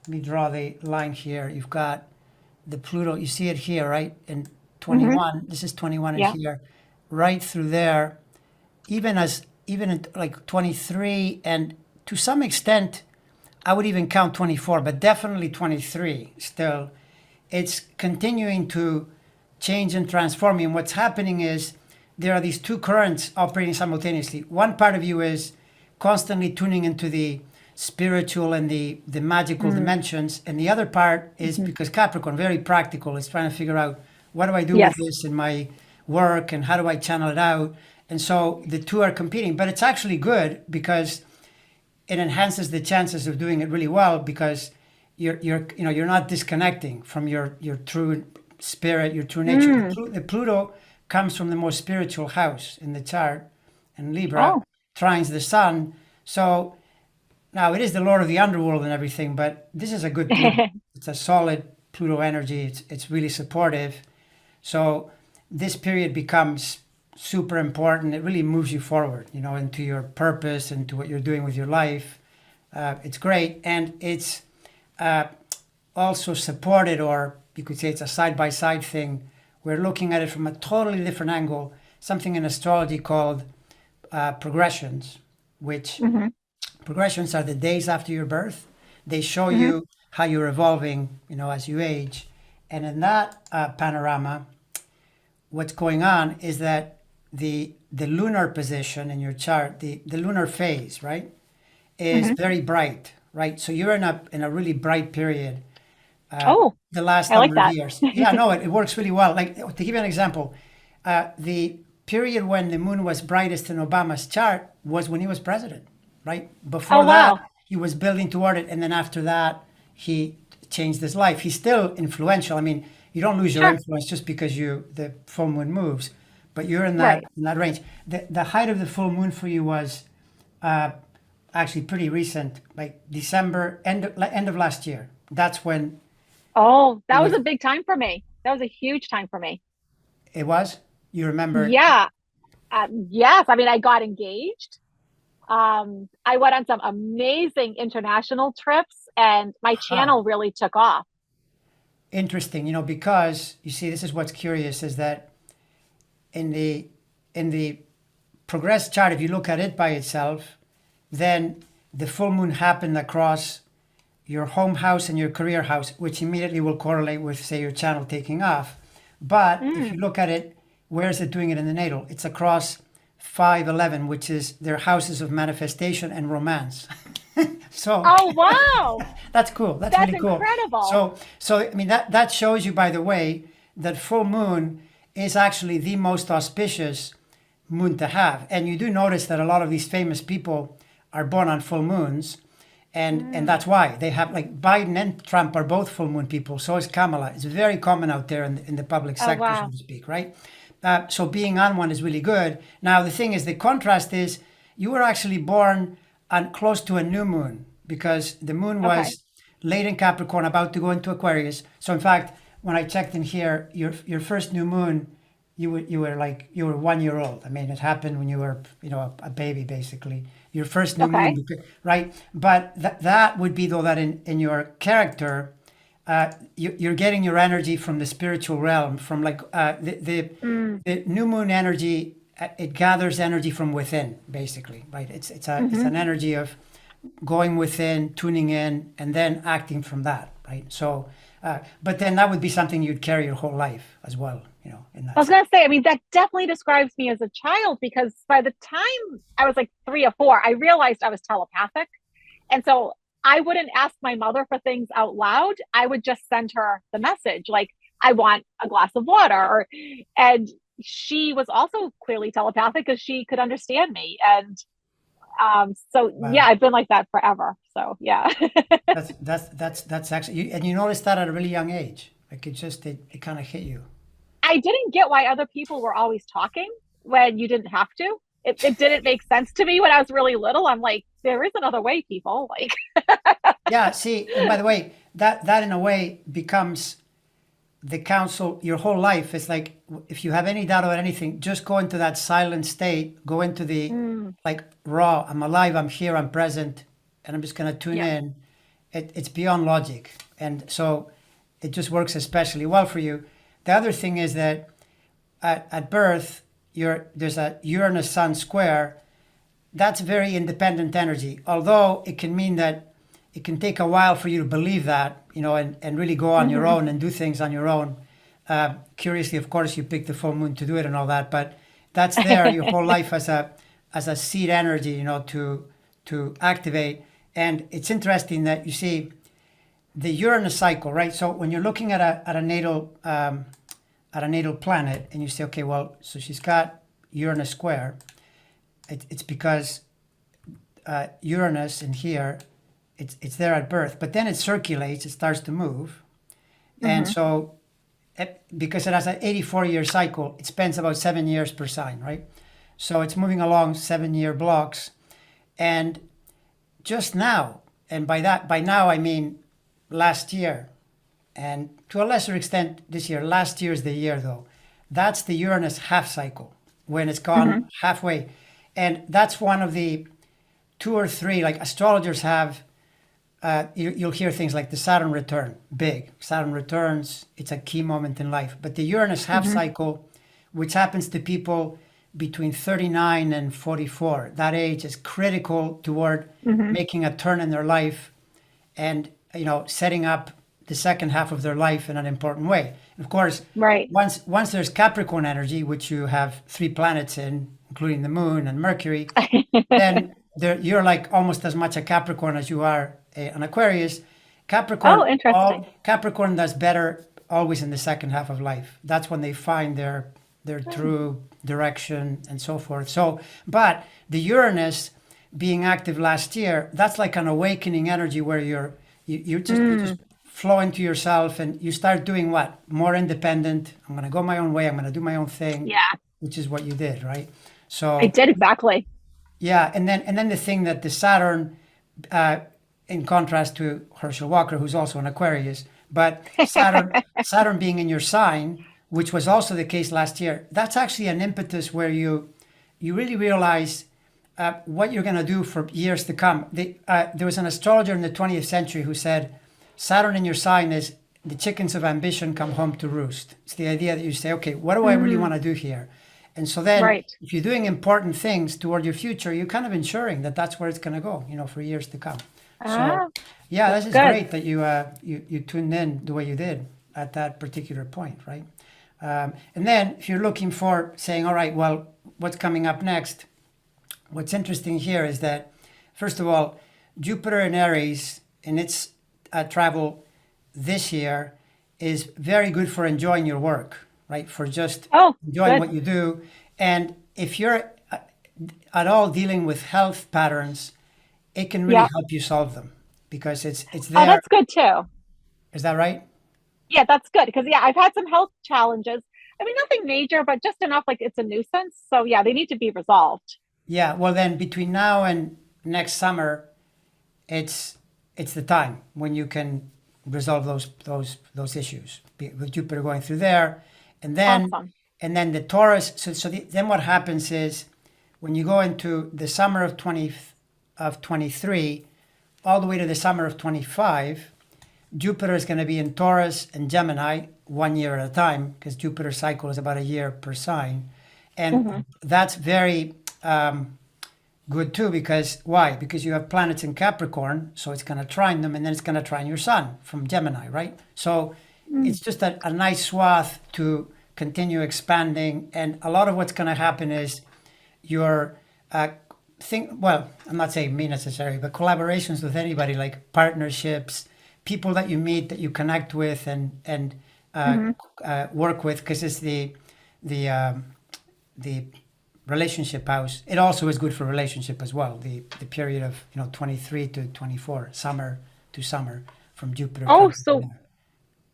Speaker 1: me draw the line here. You've got the Pluto, you see it here, right? In 21, this is 21 in
Speaker 2: Yeah.
Speaker 1: here, right through there, even in like 23, and to some extent, I would even count 24, but definitely 23 still. It's continuing to change and transform. And what's happening is there are these two currents operating simultaneously. One part of you is constantly tuning into the spiritual and the magical dimensions. And the other part is, because Capricorn, very practical, is trying to figure out, what do I do
Speaker 2: Yes.
Speaker 1: with this in my work, and how do I channel it out? And so the two are competing, but it's actually good, because it enhances the chances of doing it really well, because you're not disconnecting from your true spirit, your true nature. The Pluto comes from the most spiritual house in the chart, and Libra
Speaker 2: Oh.
Speaker 1: trines the sun. So now it is the Lord of the underworld and everything, but this is a good Pluto. It's a solid Pluto energy. It's really supportive. So this period becomes super important. It really moves you forward, into your purpose and to what you're doing with your life. It's great. And it's also supported, or you could say it's a side-by-side thing. We're looking at it from a totally different angle, something in astrology called progressions, which progressions are the days after your birth. They show you how you're evolving, as you age. And in that panorama, what's going on is that the lunar position in your chart, the lunar phase, right, is very bright, right? So you're in a really bright period. The last
Speaker 2: I like
Speaker 1: number of
Speaker 2: that.
Speaker 1: years. Yeah, no, it works really well. Like, to give you an example, the period when the moon was brightest in Obama's chart was when he was president, right? Before that,
Speaker 2: wow.
Speaker 1: he was building toward it, and then after that, he changed his life. He's still influential. I mean, you don't lose your
Speaker 2: Sure.
Speaker 1: influence just because the full moon moves, but you're in
Speaker 2: Right.
Speaker 1: that range. The height of the full moon for you was actually pretty recent, like December, end of last year. That's when
Speaker 2: Oh,
Speaker 1: it
Speaker 2: that was
Speaker 1: was.
Speaker 2: a big time for me. That was a huge time for me.
Speaker 1: It was. You remember?
Speaker 2: Yeah. Yes. I mean, I got engaged. I went on some amazing international trips, and my
Speaker 1: Huh.
Speaker 2: channel really took off.
Speaker 1: Interesting. Because you see, this is what's curious, is that in the progress chart, if you look at it by itself, then the full moon happened across your home house and your career house, which immediately will correlate with, say, your channel taking off. But if you look at it, where is it doing it in the natal? It's across 511, which is their houses of manifestation and romance. So
Speaker 2: Oh, wow.
Speaker 1: that's cool. That's
Speaker 2: That's
Speaker 1: really cool.
Speaker 2: incredible.
Speaker 1: So I mean, that shows you, by the way, that full moon is actually the most auspicious moon to have. And you do notice that a lot of these famous people are born on full moons, and that's why they have, like, Biden and Trump are both full moon people. So is Kamala. It's very common out there in the public
Speaker 2: Oh,
Speaker 1: sector, so
Speaker 2: wow.
Speaker 1: to speak, right? So being on one is really good. Now the thing is, the contrast is, you were actually born on close to a new moon, because the moon
Speaker 2: Okay.
Speaker 1: was late in Capricorn, about to go into Aquarius. So in fact, when I checked in here, your first new moon, you were 1 year old. I mean, it happened when you were a baby, basically. Your first new moon,
Speaker 2: Okay.
Speaker 1: right? But that would be, though, that in your character, you're getting your energy from the spiritual realm, from, like,
Speaker 2: Mm,
Speaker 1: the new moon energy. It gathers energy from within, basically, right? It's an energy of going within, tuning in, and then acting from that, right? So, but then that would be something you'd carry your whole life as well, in
Speaker 2: I
Speaker 1: that
Speaker 2: was
Speaker 1: sense.
Speaker 2: gonna say, I mean, that definitely describes me as a child, because by the time I was like 3 or 4, I realized I was telepathic. And so I wouldn't ask my mother for things out loud. I would just send her the message, like, I want a glass of water. And she was also clearly telepathic, because she could understand me. And So yeah,
Speaker 1: Wow.
Speaker 2: I've been like that forever. So yeah.
Speaker 1: That's actually, and you noticed that at a really young age. Like it kind of hit you.
Speaker 2: I didn't get why other people were always talking when you didn't have to. It didn't make sense to me when I was really little. I'm like, there is another way, people. Like,
Speaker 1: Yeah. See, and by the way, that in a way becomes the counsel your whole life. Is like if you have any doubt about anything, just go into that silent state. Go into the
Speaker 2: mm,
Speaker 1: like raw. I'm alive. I'm here. I'm present, and I'm just gonna tune
Speaker 2: yeah.
Speaker 1: in. It's beyond logic, and so it just works especially well for you. The other thing is that at birth, there's a Uranus Sun square. That's very independent energy, although it can mean that it can take a while for you to believe that, and really go on your
Speaker 2: Hmm.
Speaker 1: own and do things on your own. Curiously, of course, you pick the full moon to do it and all that, but that's there your whole life as a seed energy, to activate. And it's interesting that you see the Uranus cycle, right? So when you're looking at a natal planet, and you say, okay, well, so she's got Uranus square. It's because Uranus in here, it's there at birth, but then it circulates, it starts to move, and
Speaker 2: Hmm.
Speaker 1: so because it has an 84-year cycle, it spends about 7 years per sign, right? So it's moving along 7-year blocks, and just now, and by now I mean last year, and to a lesser extent this year. Last year is the year though. That's the Uranus half cycle when it's gone
Speaker 2: Hmm.
Speaker 1: halfway, and that's one of the two or three like astrologers have. You'll hear things like the Saturn return, big. Saturn returns, it's a key moment in life. But the Uranus half
Speaker 2: Hmm.
Speaker 1: cycle, which happens to people between 39 and 44, that age is critical toward
Speaker 2: Hmm.
Speaker 1: making a turn in their life and, setting up the second half of their life in an important way. And of course,
Speaker 2: Right.
Speaker 1: once there's Capricorn energy, which you have three planets in, including the moon and Mercury, then you're like almost as much a Capricorn as you are an Aquarius.
Speaker 2: Oh,
Speaker 1: Capricorn,
Speaker 2: interesting.
Speaker 1: all Capricorn does better always in the second half of life. That's when they find their
Speaker 2: Hmm.
Speaker 1: true direction and so forth. So, but the Uranus being active last year, that's like an awakening energy where you just
Speaker 2: Mm,
Speaker 1: flow into yourself and you start doing what? More independent. I'm gonna go my own way. I'm gonna do my own thing,
Speaker 2: yeah,
Speaker 1: which is what you did, right?
Speaker 2: I
Speaker 1: So
Speaker 2: did exactly.
Speaker 1: yeah, and then the thing that the Saturn, uh, in contrast to Herschel Walker, who's also an Aquarius, but Saturn being in your sign, which was also the case last year, that's actually an impetus where you really realize what you're going to do for years to come. There was an astrologer in the 20th century who said, Saturn in your sign is the chickens of ambition come home to roost. It's the idea that you say, okay, what do I really
Speaker 2: Mm,
Speaker 1: want to do here? And so then,
Speaker 2: right.
Speaker 1: if you're doing important things toward your future, you're kind of ensuring that that's where it's going to go, for years to come. So,
Speaker 2: Ah,
Speaker 1: yeah,
Speaker 2: that's
Speaker 1: this is
Speaker 2: good.
Speaker 1: great that you tuned in the way you did at that particular point, right? And then, if you're looking for saying, all right, well, what's coming up next? What's interesting here is that, first of all, Jupiter in Aries in its travel this year is very good for enjoying your work, right? For just
Speaker 2: Oh,
Speaker 1: enjoying
Speaker 2: good.
Speaker 1: what you do. And if you're at all dealing with health patterns, it can really
Speaker 2: Yeah.
Speaker 1: help you solve them because it's
Speaker 2: Oh,
Speaker 1: there.
Speaker 2: that's good too.
Speaker 1: Is that right?
Speaker 2: Yeah, that's good because yeah, I've had some health challenges. I mean, nothing major, but just enough like it's a nuisance. So yeah, they need to be resolved.
Speaker 1: Yeah. Well, then between now and next summer, it's it's the time when you can resolve those issues with Jupiter going through there, and then
Speaker 2: Awesome.
Speaker 1: the Taurus. Then what happens is when you go into the summer of 23, all the way to the summer of 25, Jupiter is going to be in Taurus and Gemini 1 year at a time because Jupiter's cycle is about a year per sign,
Speaker 2: Hmm.
Speaker 1: and that's very good too, because why? Because you have planets in Capricorn, so it's going to trine them, and then it's going to trine your sun from Gemini, right? So
Speaker 2: Mm.
Speaker 1: it's just a nice swath to continue expanding, and a lot of what's going to happen is your well, I'm not saying me necessarily, but collaborations with anybody, like partnerships, people that you meet that you connect with and uh,
Speaker 2: Hmm.
Speaker 1: work with, because it's the the relationship house. It also is good for relationship as well. The period of 23 to 24, summer to summer, from Jupiter
Speaker 2: Oh,
Speaker 1: coming in
Speaker 2: so
Speaker 1: there.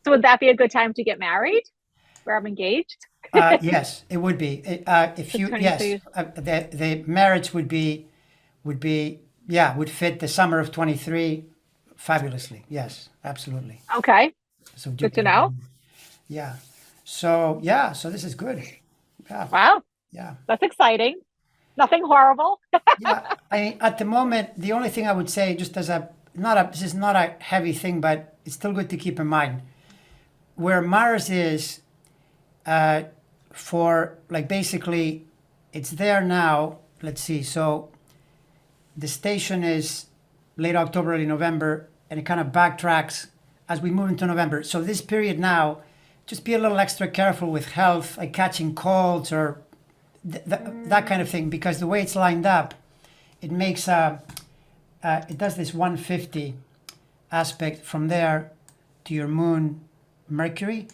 Speaker 2: would that be a good time to get married? Where I'm engaged?
Speaker 1: Yes, it would be. If
Speaker 2: The
Speaker 1: you yes,
Speaker 2: 23.
Speaker 1: the marriage would be yeah, would fit the summer of 23 fabulously. Yes, absolutely.
Speaker 2: Okay,
Speaker 1: So
Speaker 2: good to
Speaker 1: Jupiter
Speaker 2: know.
Speaker 1: going, yeah. So yeah, so this is good. Yeah,
Speaker 2: Wow,
Speaker 1: yeah.
Speaker 2: that's exciting. Nothing horrible.
Speaker 1: Yeah, at the moment, the only thing I would say, just as a not a this is not a heavy thing, but it's still good to keep in mind where Mars is uh, for like basically it's there now. Let's see. So the station is late October, early November, and it kind of backtracks as we move into November. So this period now, just be a little extra careful with health, like catching colds or that kind of thing, because the way it's lined up, it makes it does this 150 aspect from there to your moon Mercury,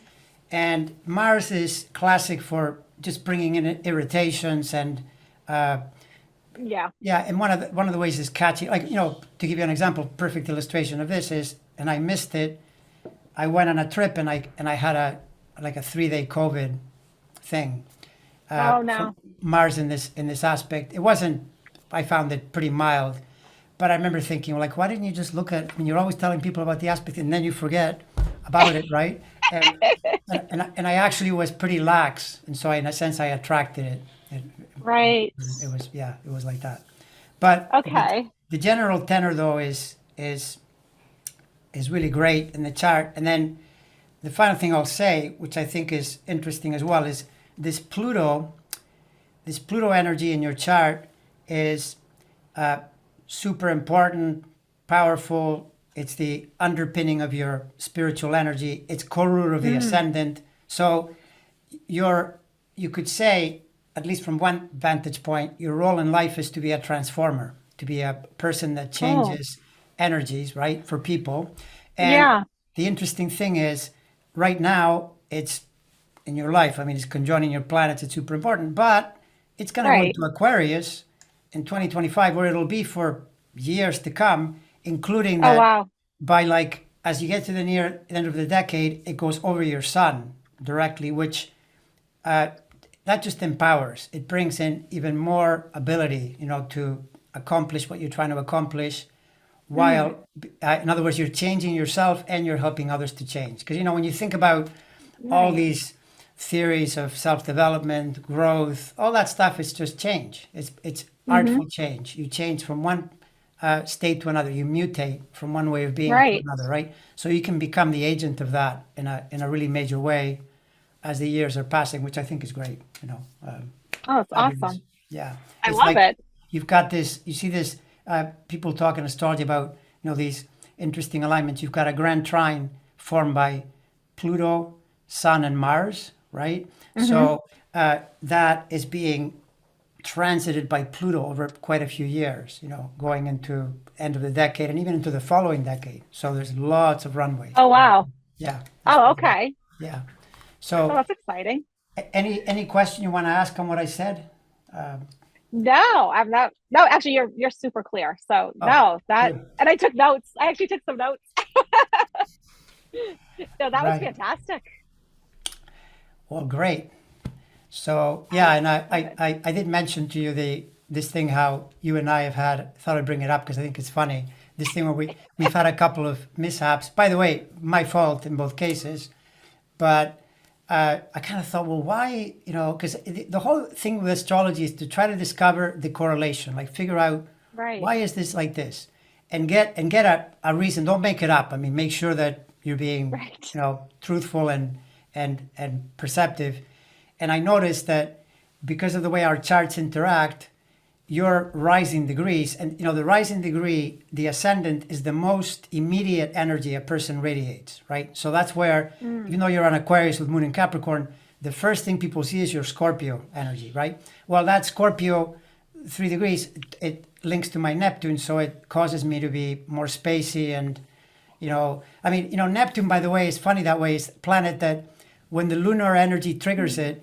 Speaker 1: and Mars is classic for just bringing in irritations and
Speaker 2: Yeah.
Speaker 1: yeah, and one of the ways is catching, like to give you an example, perfect illustration of this is, and I missed it. I went on a trip and I had a 3-day COVID thing
Speaker 2: Oh
Speaker 1: from
Speaker 2: no.
Speaker 1: Mars in this aspect. It wasn't. I found it pretty mild, but I remember thinking like, why didn't you just look at? I mean, you're always telling people about the aspect, and then you forget about it, right? And I actually was pretty lax, and so in a sense, I attracted it. It,
Speaker 2: Right.
Speaker 1: it was like that. But
Speaker 2: Okay.
Speaker 1: the general tenor though is really great in the chart. And then the final thing I'll say, which I think is interesting as well, is this Pluto energy in your chart is super important, powerful. It's the underpinning of your spiritual energy. It's co-ruler of the ascendant. So you could say, at least from one vantage point, your role in life is to be a transformer, to be a person that
Speaker 2: Oh,
Speaker 1: changes energies, right, for people. And
Speaker 2: yeah.
Speaker 1: the interesting thing is, right now, it's in your life. I mean, it's conjoining your planets. It's super important, but it's going to go
Speaker 2: Right.
Speaker 1: into Aquarius in 2025, where it'll be for years to come, including
Speaker 2: Oh,
Speaker 1: that
Speaker 2: wow.
Speaker 1: by like as you get to the near end of the decade, it goes over your sun directly, which uh, that just empowers. It brings in even more ability, to accomplish what you're trying to accomplish.
Speaker 2: Mm,
Speaker 1: While, in other words, you're changing yourself and you're helping others to change. Because when you think about all
Speaker 2: right.
Speaker 1: these theories of self-development, growth, all that stuff is just change. It's
Speaker 2: Mm-hmm.
Speaker 1: artful change. You change from one state to another. You mutate from one way of being to
Speaker 2: Right.
Speaker 1: another, right? So you can become the agent of that in a really major way as the years are passing, which I think is great.
Speaker 2: Oh, it's
Speaker 1: Fabulous.
Speaker 2: awesome.
Speaker 1: Yeah,
Speaker 2: I
Speaker 1: it's
Speaker 2: love
Speaker 1: like
Speaker 2: it.
Speaker 1: you've got this. You see this. People talk in astrology about these interesting alignments. You've got a grand trine formed by Pluto, Sun, and Mars, right?
Speaker 2: Mm-hmm.
Speaker 1: So that is being transited by Pluto over quite a few years. Going into end of the decade and even into the following decade. So there's lots of runway.
Speaker 2: Oh, wow.
Speaker 1: Yeah,
Speaker 2: Oh, okay.
Speaker 1: yeah.
Speaker 2: Oh,
Speaker 1: So
Speaker 2: that's exciting.
Speaker 1: any question you want to ask on what I said?
Speaker 2: No, I'm not. No, actually, you're super clear. So
Speaker 1: Oh,
Speaker 2: no, that,
Speaker 1: good.
Speaker 2: and I took notes. I actually took some notes. No, that was
Speaker 1: Right.
Speaker 2: fantastic.
Speaker 1: Well, great. So yeah,
Speaker 2: I
Speaker 1: and I,
Speaker 2: love
Speaker 1: I,
Speaker 2: it.
Speaker 1: I I did mention to you this thing how you and I have had. Thought I'd bring it up because I think it's funny. This thing where we've had a couple of mishaps. By the way, my fault in both cases. But I kind of thought, well, why? Because the whole thing with astrology is to try to discover the correlation, like figure out
Speaker 2: Right.
Speaker 1: why is this like this, and get a reason. Don't make it up. I mean, make sure that you're being
Speaker 2: Right.
Speaker 1: truthful and perceptive. And I noticed that because of the way our charts interact, your rising degrees, and the rising degree, the ascendant is the most immediate energy a person radiates, right? So that's where,
Speaker 2: Mm.
Speaker 1: even though you're on Aquarius with Moon in Capricorn, the first thing people see is your Scorpio energy, right? Well, that Scorpio 3 degrees, it links to my Neptune, so it causes me to be more spacey and I mean, Neptune, by the way, is funny that way. It's a planet that when the lunar energy triggers it,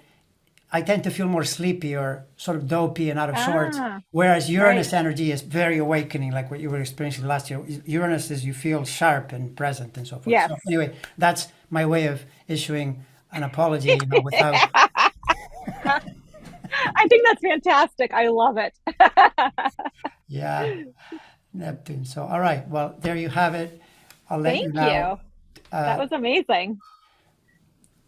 Speaker 1: I tend to feel more sleepy or sort of dopey and out of sorts.
Speaker 2: Ah,
Speaker 1: Whereas
Speaker 2: right.
Speaker 1: Uranus energy is very awakening, like what you were experiencing last year. Uranus is you feel sharp and present and so forth.
Speaker 2: Yes.
Speaker 1: So anyway, that's my way of issuing an apology, without.
Speaker 2: I think that's fantastic. I love it.
Speaker 1: Yeah, Neptune. So all right, well there you have it. I'll let you
Speaker 2: Thank
Speaker 1: now
Speaker 2: you. That was amazing.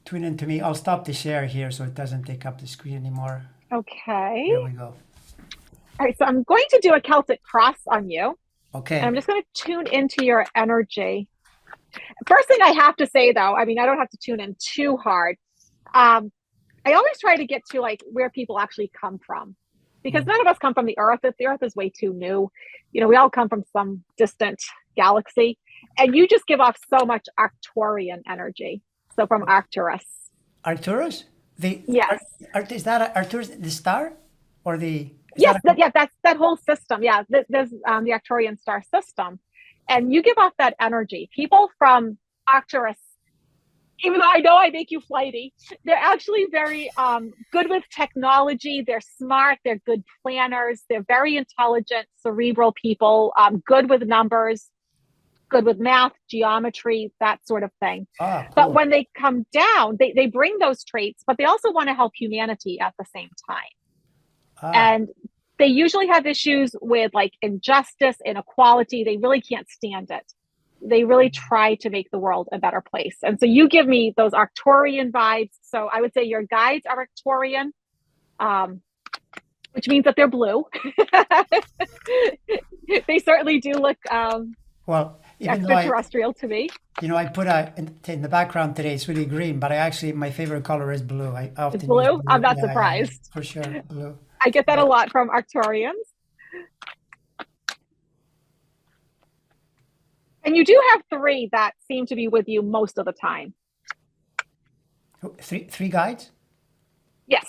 Speaker 1: tune into me. I'll stop the share here so it doesn't take up the screen anymore.
Speaker 2: Okay.
Speaker 1: There we go.
Speaker 2: All right. So I'm going to do a Celtic cross on you. And I'm
Speaker 1: Okay.
Speaker 2: just going to tune into your energy. First thing I have to say, though, I mean, I don't have to tune in too hard. Um, I always try to get to like where people actually come from, because
Speaker 1: Mm.
Speaker 2: none of us come from the Earth. If the Earth is way too new, we all come from some distant galaxy, and you just give off so much Arcturian energy. So from Arcturus,
Speaker 1: Arcturus? The
Speaker 2: yes,
Speaker 1: is that Arcturus the star, or the is
Speaker 2: yes,
Speaker 1: that a,
Speaker 2: yeah, that's that whole system. Yeah, there's the Arcturian star system, and you give off that energy. People from Arcturus, even though I know I make you flighty, they're actually very good with technology. They're smart. They're good planners. They're very intelligent, cerebral people, good with numbers, good with math, geometry, that sort of thing. But
Speaker 1: cool.
Speaker 2: when they come down, they bring those traits, but they also want to help humanity at the same time.
Speaker 1: Ah,
Speaker 2: And they usually have issues with like injustice, inequality. They really can't stand it. They really try to make the world a better place. And so you give me those Arcturian vibes. So I would say your guides are Arcturian, which means that they're blue. They certainly do look
Speaker 1: well, even though
Speaker 2: extraterrestrial to me.
Speaker 1: I put in the background today, it's really green, but my favorite color is blue. I
Speaker 2: It's
Speaker 1: often use
Speaker 2: blue. I'm
Speaker 1: blue.
Speaker 2: not
Speaker 1: Yeah, yeah, yeah,
Speaker 2: surprised.
Speaker 1: for sure, blue.
Speaker 2: I get that a
Speaker 1: Right.
Speaker 2: lot from Arcturians. And you do have three that seem to be with you most of the time.
Speaker 1: Three guides?
Speaker 2: Yes.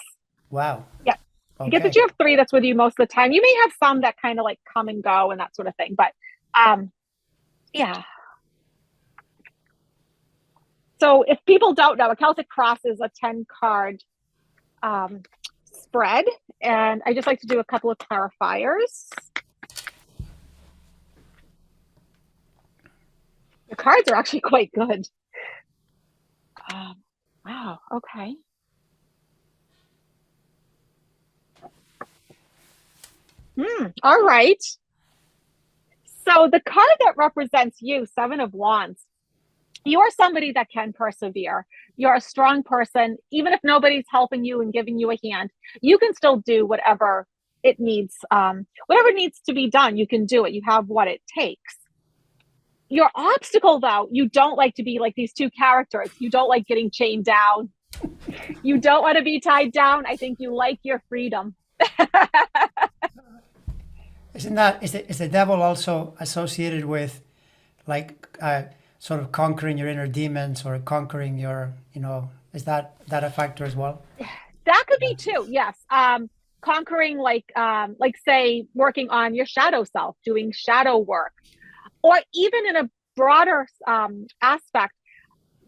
Speaker 1: Wow.
Speaker 2: Yeah. I get that
Speaker 1: Okay.
Speaker 2: you have three that's with you most of the time. You may have some that kind of like come and go and that sort of thing. But yeah. So if people don't know, a Celtic cross is a 10 card spread. And I just like to do a couple of clarifiers. The cards are actually quite good. Wow. Okay. All right. So the card that represents you, Seven of Wands, you are somebody that can persevere. You're a strong person. Even if nobody's helping you and giving you a hand, you can still do whatever it needs, whatever needs to be done. You can do it. You have what it takes. Your obstacle, though, you don't like to be like these two characters. You don't like getting chained down. You don't want to be tied down. I think you like your freedom.
Speaker 1: Is the devil also associated with like sort of conquering your inner demons or conquering your, is that a factor as well?
Speaker 2: That could
Speaker 1: Yeah.
Speaker 2: be too, yes. Conquering like say working on your shadow self, doing shadow work, or even in a broader aspect,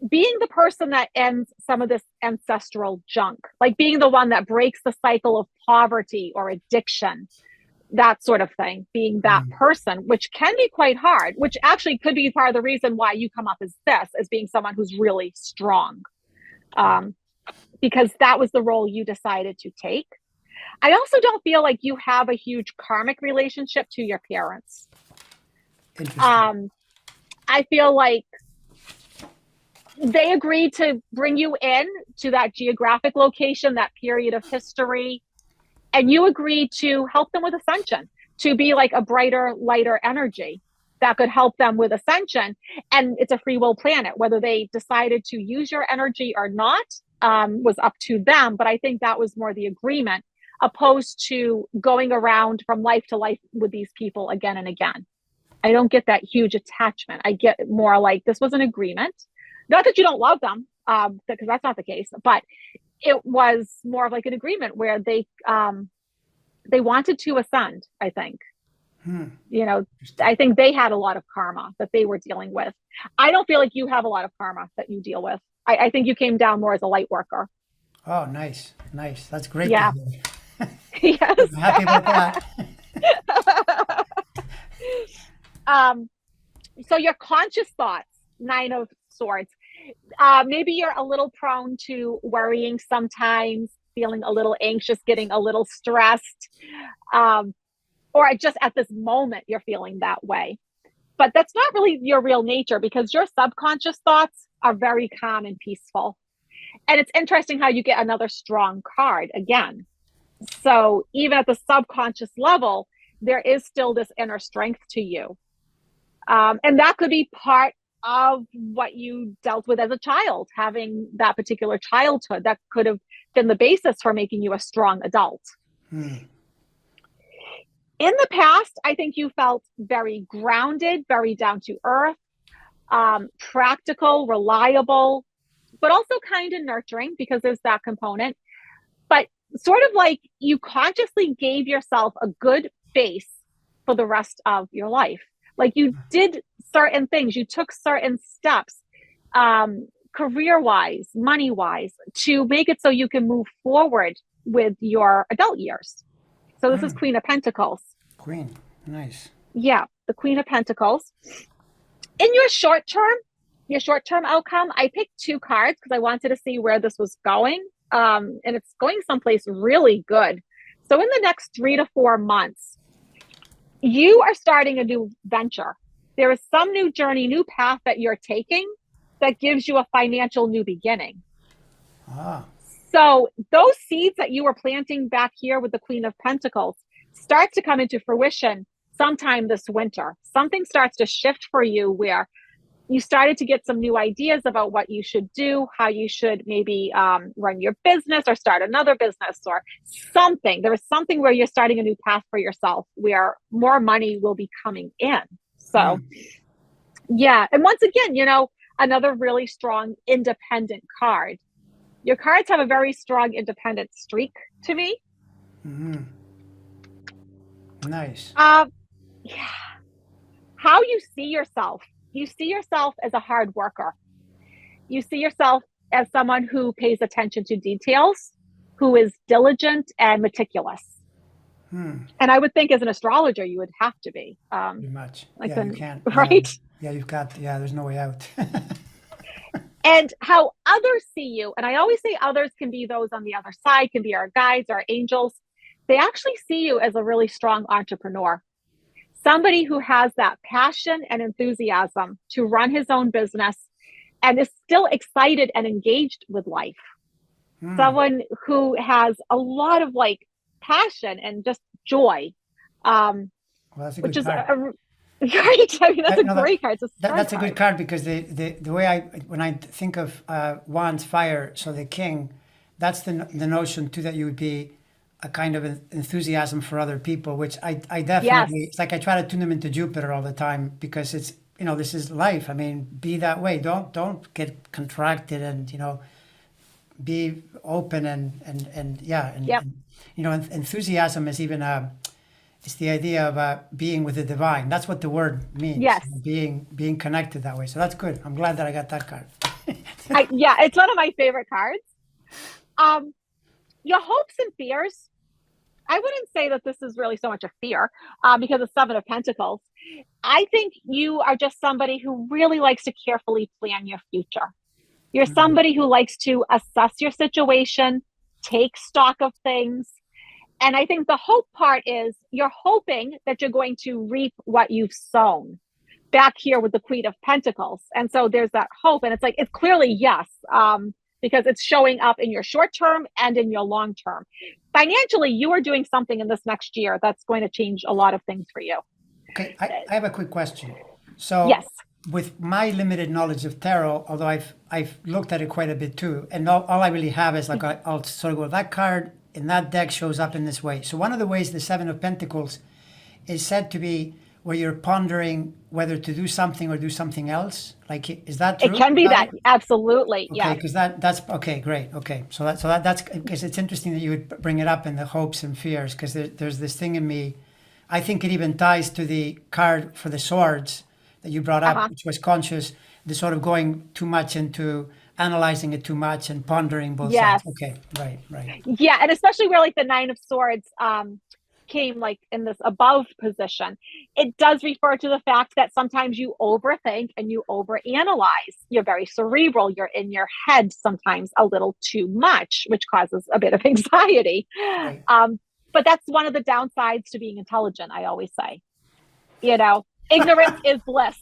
Speaker 2: being the person that ends some of this ancestral junk, like being the one that breaks the cycle of poverty or addiction, that sort of thing, being that
Speaker 1: Mm.
Speaker 2: person, which can be quite hard, which actually could be part of the reason why you come up as this, as being someone who's really strong. Because that was the role you decided to take. I also don't feel like you have a huge karmic relationship to your parents.
Speaker 1: Interesting.
Speaker 2: I feel like they agreed to bring you in to that geographic location, that period of history, and you agreed to help them with ascension, to be like a brighter, lighter energy that could help them with ascension. And it's a free will planet. Whether they decided to use your energy or not was up to them. But I think that was more the agreement, opposed to going around from life to life with these people again and again. I don't get that huge attachment. I get more like this was an agreement. Not that you don't love them, because that's not the case, but it was more of like an agreement where they wanted to ascend, I think.
Speaker 1: Interesting.
Speaker 2: I think they had a lot of karma that they were dealing with. I don't feel like you have a lot of karma that you deal with. I think you came down more as a light worker.
Speaker 1: Oh, nice, nice. That's great to
Speaker 2: Yeah.
Speaker 1: hear.
Speaker 2: Yes.
Speaker 1: I'm happy about that.
Speaker 2: um, so your conscious thoughts, Nine of Swords. Maybe you're a little prone to worrying sometimes, feeling a little anxious, getting a little stressed, um, or just at this moment you're feeling that way. But that's not really your real nature because your subconscious thoughts are very calm and peaceful. And it's interesting how you get another strong card again. So even at the subconscious level, there is still this inner strength to you. And that could be part of what you dealt with as a child, having that particular childhood that could have been the basis for making you a strong adult.
Speaker 1: Hmm.
Speaker 2: In the past, I think you felt very grounded, very down to earth, practical, reliable, but also kind of nurturing because there's that component. But sort of like you consciously gave yourself a good base for the rest of your life. Like you did certain things, you took certain steps, career wise, money wise, to make it so you can move forward with your adult years. So this is Queen of Pentacles.
Speaker 1: Queen, nice.
Speaker 2: Yeah, the Queen of Pentacles. In your short term outcome, I picked two cards because I wanted to see where this was going. And it's going someplace really good. So in the next 3 to 4 months, you are starting a new venture. There is some new journey, new path that you're taking that gives you a financial new beginning.
Speaker 1: Ah,
Speaker 2: So those seeds that you were planting back here with the Queen of Pentacles start to come into fruition sometime this winter. Something starts to shift for you where you started to get some new ideas about what you should do, how you should maybe run your business or start another business or something. There is something where you're starting a new path for yourself where more money will be coming in. So, yeah. And once again, another really strong independent card. Your cards have a very strong independent streak to me.
Speaker 1: nice.
Speaker 2: Yeah. How you see yourself. You see yourself as a hard worker. You see yourself as someone who pays attention to details, who is diligent and meticulous. And I would think as an astrologer, you would have to be.
Speaker 1: Pretty much.
Speaker 2: Like
Speaker 1: Yeah, you
Speaker 2: the,
Speaker 1: can't. Yeah,
Speaker 2: right?
Speaker 1: yeah, you've got. Yeah, there's no way out.
Speaker 2: And how others see you, and I always say others can be those on the other side, can be our guides, our angels. They actually see you as a really strong entrepreneur, somebody who has that passion and enthusiasm to run his own business and is still excited and engaged with life. Someone who has a lot of like passion and just joy,
Speaker 1: Well, that's a
Speaker 2: which
Speaker 1: good
Speaker 2: is
Speaker 1: card.
Speaker 2: right. I mean, that's a
Speaker 1: No,
Speaker 2: great card. It's a strength
Speaker 1: that's a good
Speaker 2: card.
Speaker 1: card because the way when I think of wands fire, so the king, that's the notion too that you would be a kind of enthusiasm for other people, which I
Speaker 2: Yes.
Speaker 1: definitely, it's like I try to tune them into Jupiter all the time because it's, this is life. I mean, be that way. Don't get contracted and, be open and yeah.
Speaker 2: Yep.
Speaker 1: Enthusiasm is even it's the idea of being with the divine. That's what the word means,
Speaker 2: Yes.
Speaker 1: being connected that way. So that's good. I'm glad that I got that card.
Speaker 2: Yeah, it's one of my favorite cards. Your hopes and fears. I wouldn't say that this is really so much a fear because it's Seven of Pentacles. I think you are just somebody who really likes to carefully plan your future. You're somebody who likes to assess your situation, take stock of things. And I think the hope part is you're hoping that you're going to reap what you've sown back here with the Queen of Pentacles. And so there's that hope. And it's clearly yes, because it's showing up in your short term and in your long term. Financially, you are doing something in this next year that's going to change a lot of things for you.
Speaker 1: Okay, I have a quick question. So,
Speaker 2: Yes.
Speaker 1: with my limited knowledge of tarot, although I've looked at it quite a bit too, and all I really have is like I'll sort of go, that card in that deck shows up in this way. So one of the ways the Seven of Pentacles is said to be where you're pondering whether to do something or do something else. Like, is that true?
Speaker 2: It can be that. Absolutely.
Speaker 1: Okay,
Speaker 2: Yeah.
Speaker 1: because that's okay, great. Okay, that's because it's interesting that you would bring it up in the hopes and fears because there's this thing in me. I think it even ties to the card for the swords that you brought up,
Speaker 2: Uh-huh.
Speaker 1: which was conscious, the sort of going too much into analyzing it too much and pondering both
Speaker 2: Yes.
Speaker 1: sides. Okay, right, right.
Speaker 2: Yeah, and especially where like the Nine of Swords came like in this above position, it does refer to the fact that sometimes you overthink and you overanalyze. You're very cerebral. You're in your head sometimes a little too much, which causes a bit of anxiety.
Speaker 1: Right.
Speaker 2: But that's one of the downsides to being intelligent, I always say. You know, ignorance is bliss.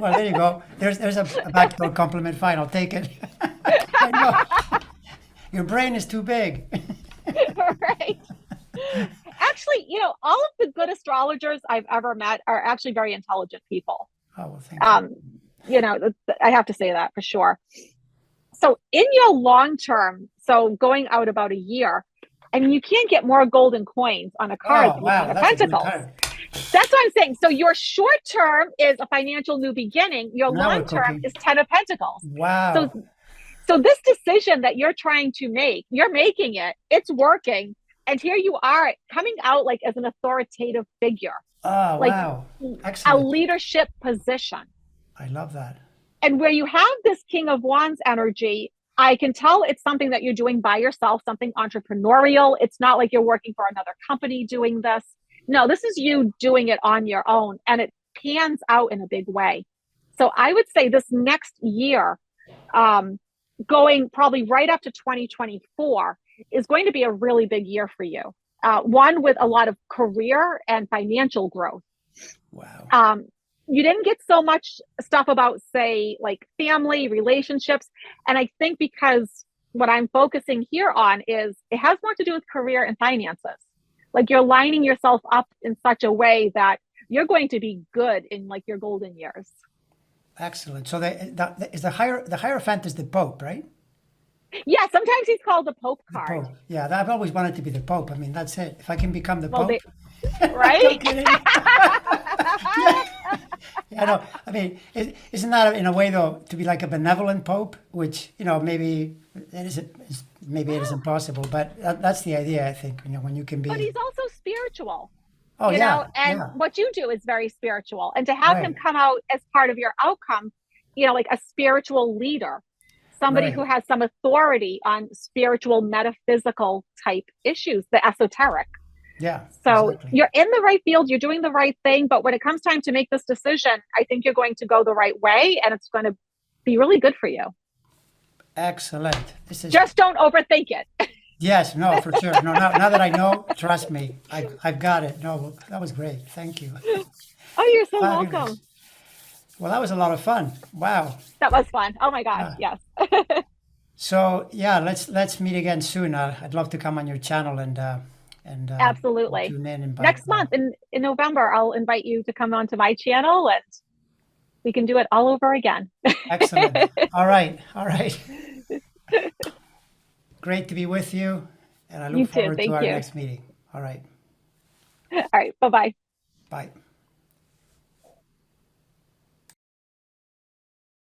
Speaker 1: Well, there you go. There's a backdoor compliment. Fine, I'll take it. I know. Your brain is too big.
Speaker 2: Right. Actually, you know, all of the good astrologers I've ever met are actually very intelligent people.
Speaker 1: Oh, well, thank you.
Speaker 2: You know, I have to say that for sure. So in your long term, so going out about a year, I mean, you can't get more golden coins on a card
Speaker 1: Oh,
Speaker 2: than
Speaker 1: wow,
Speaker 2: the
Speaker 1: that's a good
Speaker 2: Pentacles.
Speaker 1: card.
Speaker 2: That's what I'm saying. So your short term is a financial new beginning. Your
Speaker 1: Now we're
Speaker 2: long term
Speaker 1: cooking.
Speaker 2: is 10 of Pentacles.
Speaker 1: Wow.
Speaker 2: So this decision that you're trying to make, you're making it, it's working. And here you are coming out like as an authoritative figure,
Speaker 1: Oh,
Speaker 2: like
Speaker 1: wow.
Speaker 2: a
Speaker 1: Excellent.
Speaker 2: leadership position.
Speaker 1: I love that.
Speaker 2: And where you have this King of Wands energy, I can tell it's something that you're doing by yourself, something entrepreneurial. It's not like you're working for another company doing this. No, this is you doing it on your own, and it pans out in a big way. So I would say this next year, going probably right up to 2024, is going to be a really big year for you. One with a lot of career and financial growth.
Speaker 1: Wow.
Speaker 2: You didn't get so much stuff about, say, like family, relationships. And I think because what I'm focusing here on is it has more to do with career and finances. Like you're lining yourself up in such a way that you're going to be good in like your golden years.
Speaker 1: Excellent. So the Hierophant is the Pope, right?
Speaker 2: Yeah, sometimes he's called the Pope
Speaker 1: The
Speaker 2: card.
Speaker 1: Pope. Yeah, I've always wanted to be the Pope. I mean, that's it. If I can become the
Speaker 2: Well,
Speaker 1: Pope.
Speaker 2: right?
Speaker 1: Yeah, no. I mean, isn't that in a way though to be like a benevolent Pope, which maybe maybe it is impossible, but that's the idea. I think when you can be.
Speaker 2: But he's also spiritual.
Speaker 1: Oh
Speaker 2: you
Speaker 1: yeah,
Speaker 2: know, and
Speaker 1: yeah.
Speaker 2: what you do is very spiritual. And to have
Speaker 1: Right.
Speaker 2: him come out as part of your outcome, you know, like a spiritual leader, somebody
Speaker 1: Right.
Speaker 2: who has some authority on spiritual, metaphysical type issues, the esoteric.
Speaker 1: Yeah.
Speaker 2: So
Speaker 1: Exactly.
Speaker 2: you're in the right field, you're doing the right thing. But when it comes time to make this decision, I think you're going to go the right way, and it's going to be really good for you.
Speaker 1: Excellent. This is
Speaker 2: Just don't overthink it.
Speaker 1: yes, no, for sure. No, now that I know, trust me, I've got it. No, that was great. Thank you.
Speaker 2: Oh, you're so
Speaker 1: Fabulous.
Speaker 2: welcome.
Speaker 1: Well, that was a lot of fun. Wow.
Speaker 2: That was fun. Oh my gosh, yes.
Speaker 1: So yeah, let's meet again soon. I'd love to come on your channel and
Speaker 2: Absolutely.
Speaker 1: tune in and
Speaker 2: Next month in November, I'll invite you to come onto my channel and we can do it all over again.
Speaker 1: Excellent. All right. Great to be with you, and I
Speaker 2: You
Speaker 1: look
Speaker 2: too.
Speaker 1: forward to
Speaker 2: Thank
Speaker 1: our
Speaker 2: you.
Speaker 1: next meeting. All right.
Speaker 2: All right. Bye-bye.
Speaker 1: Bye.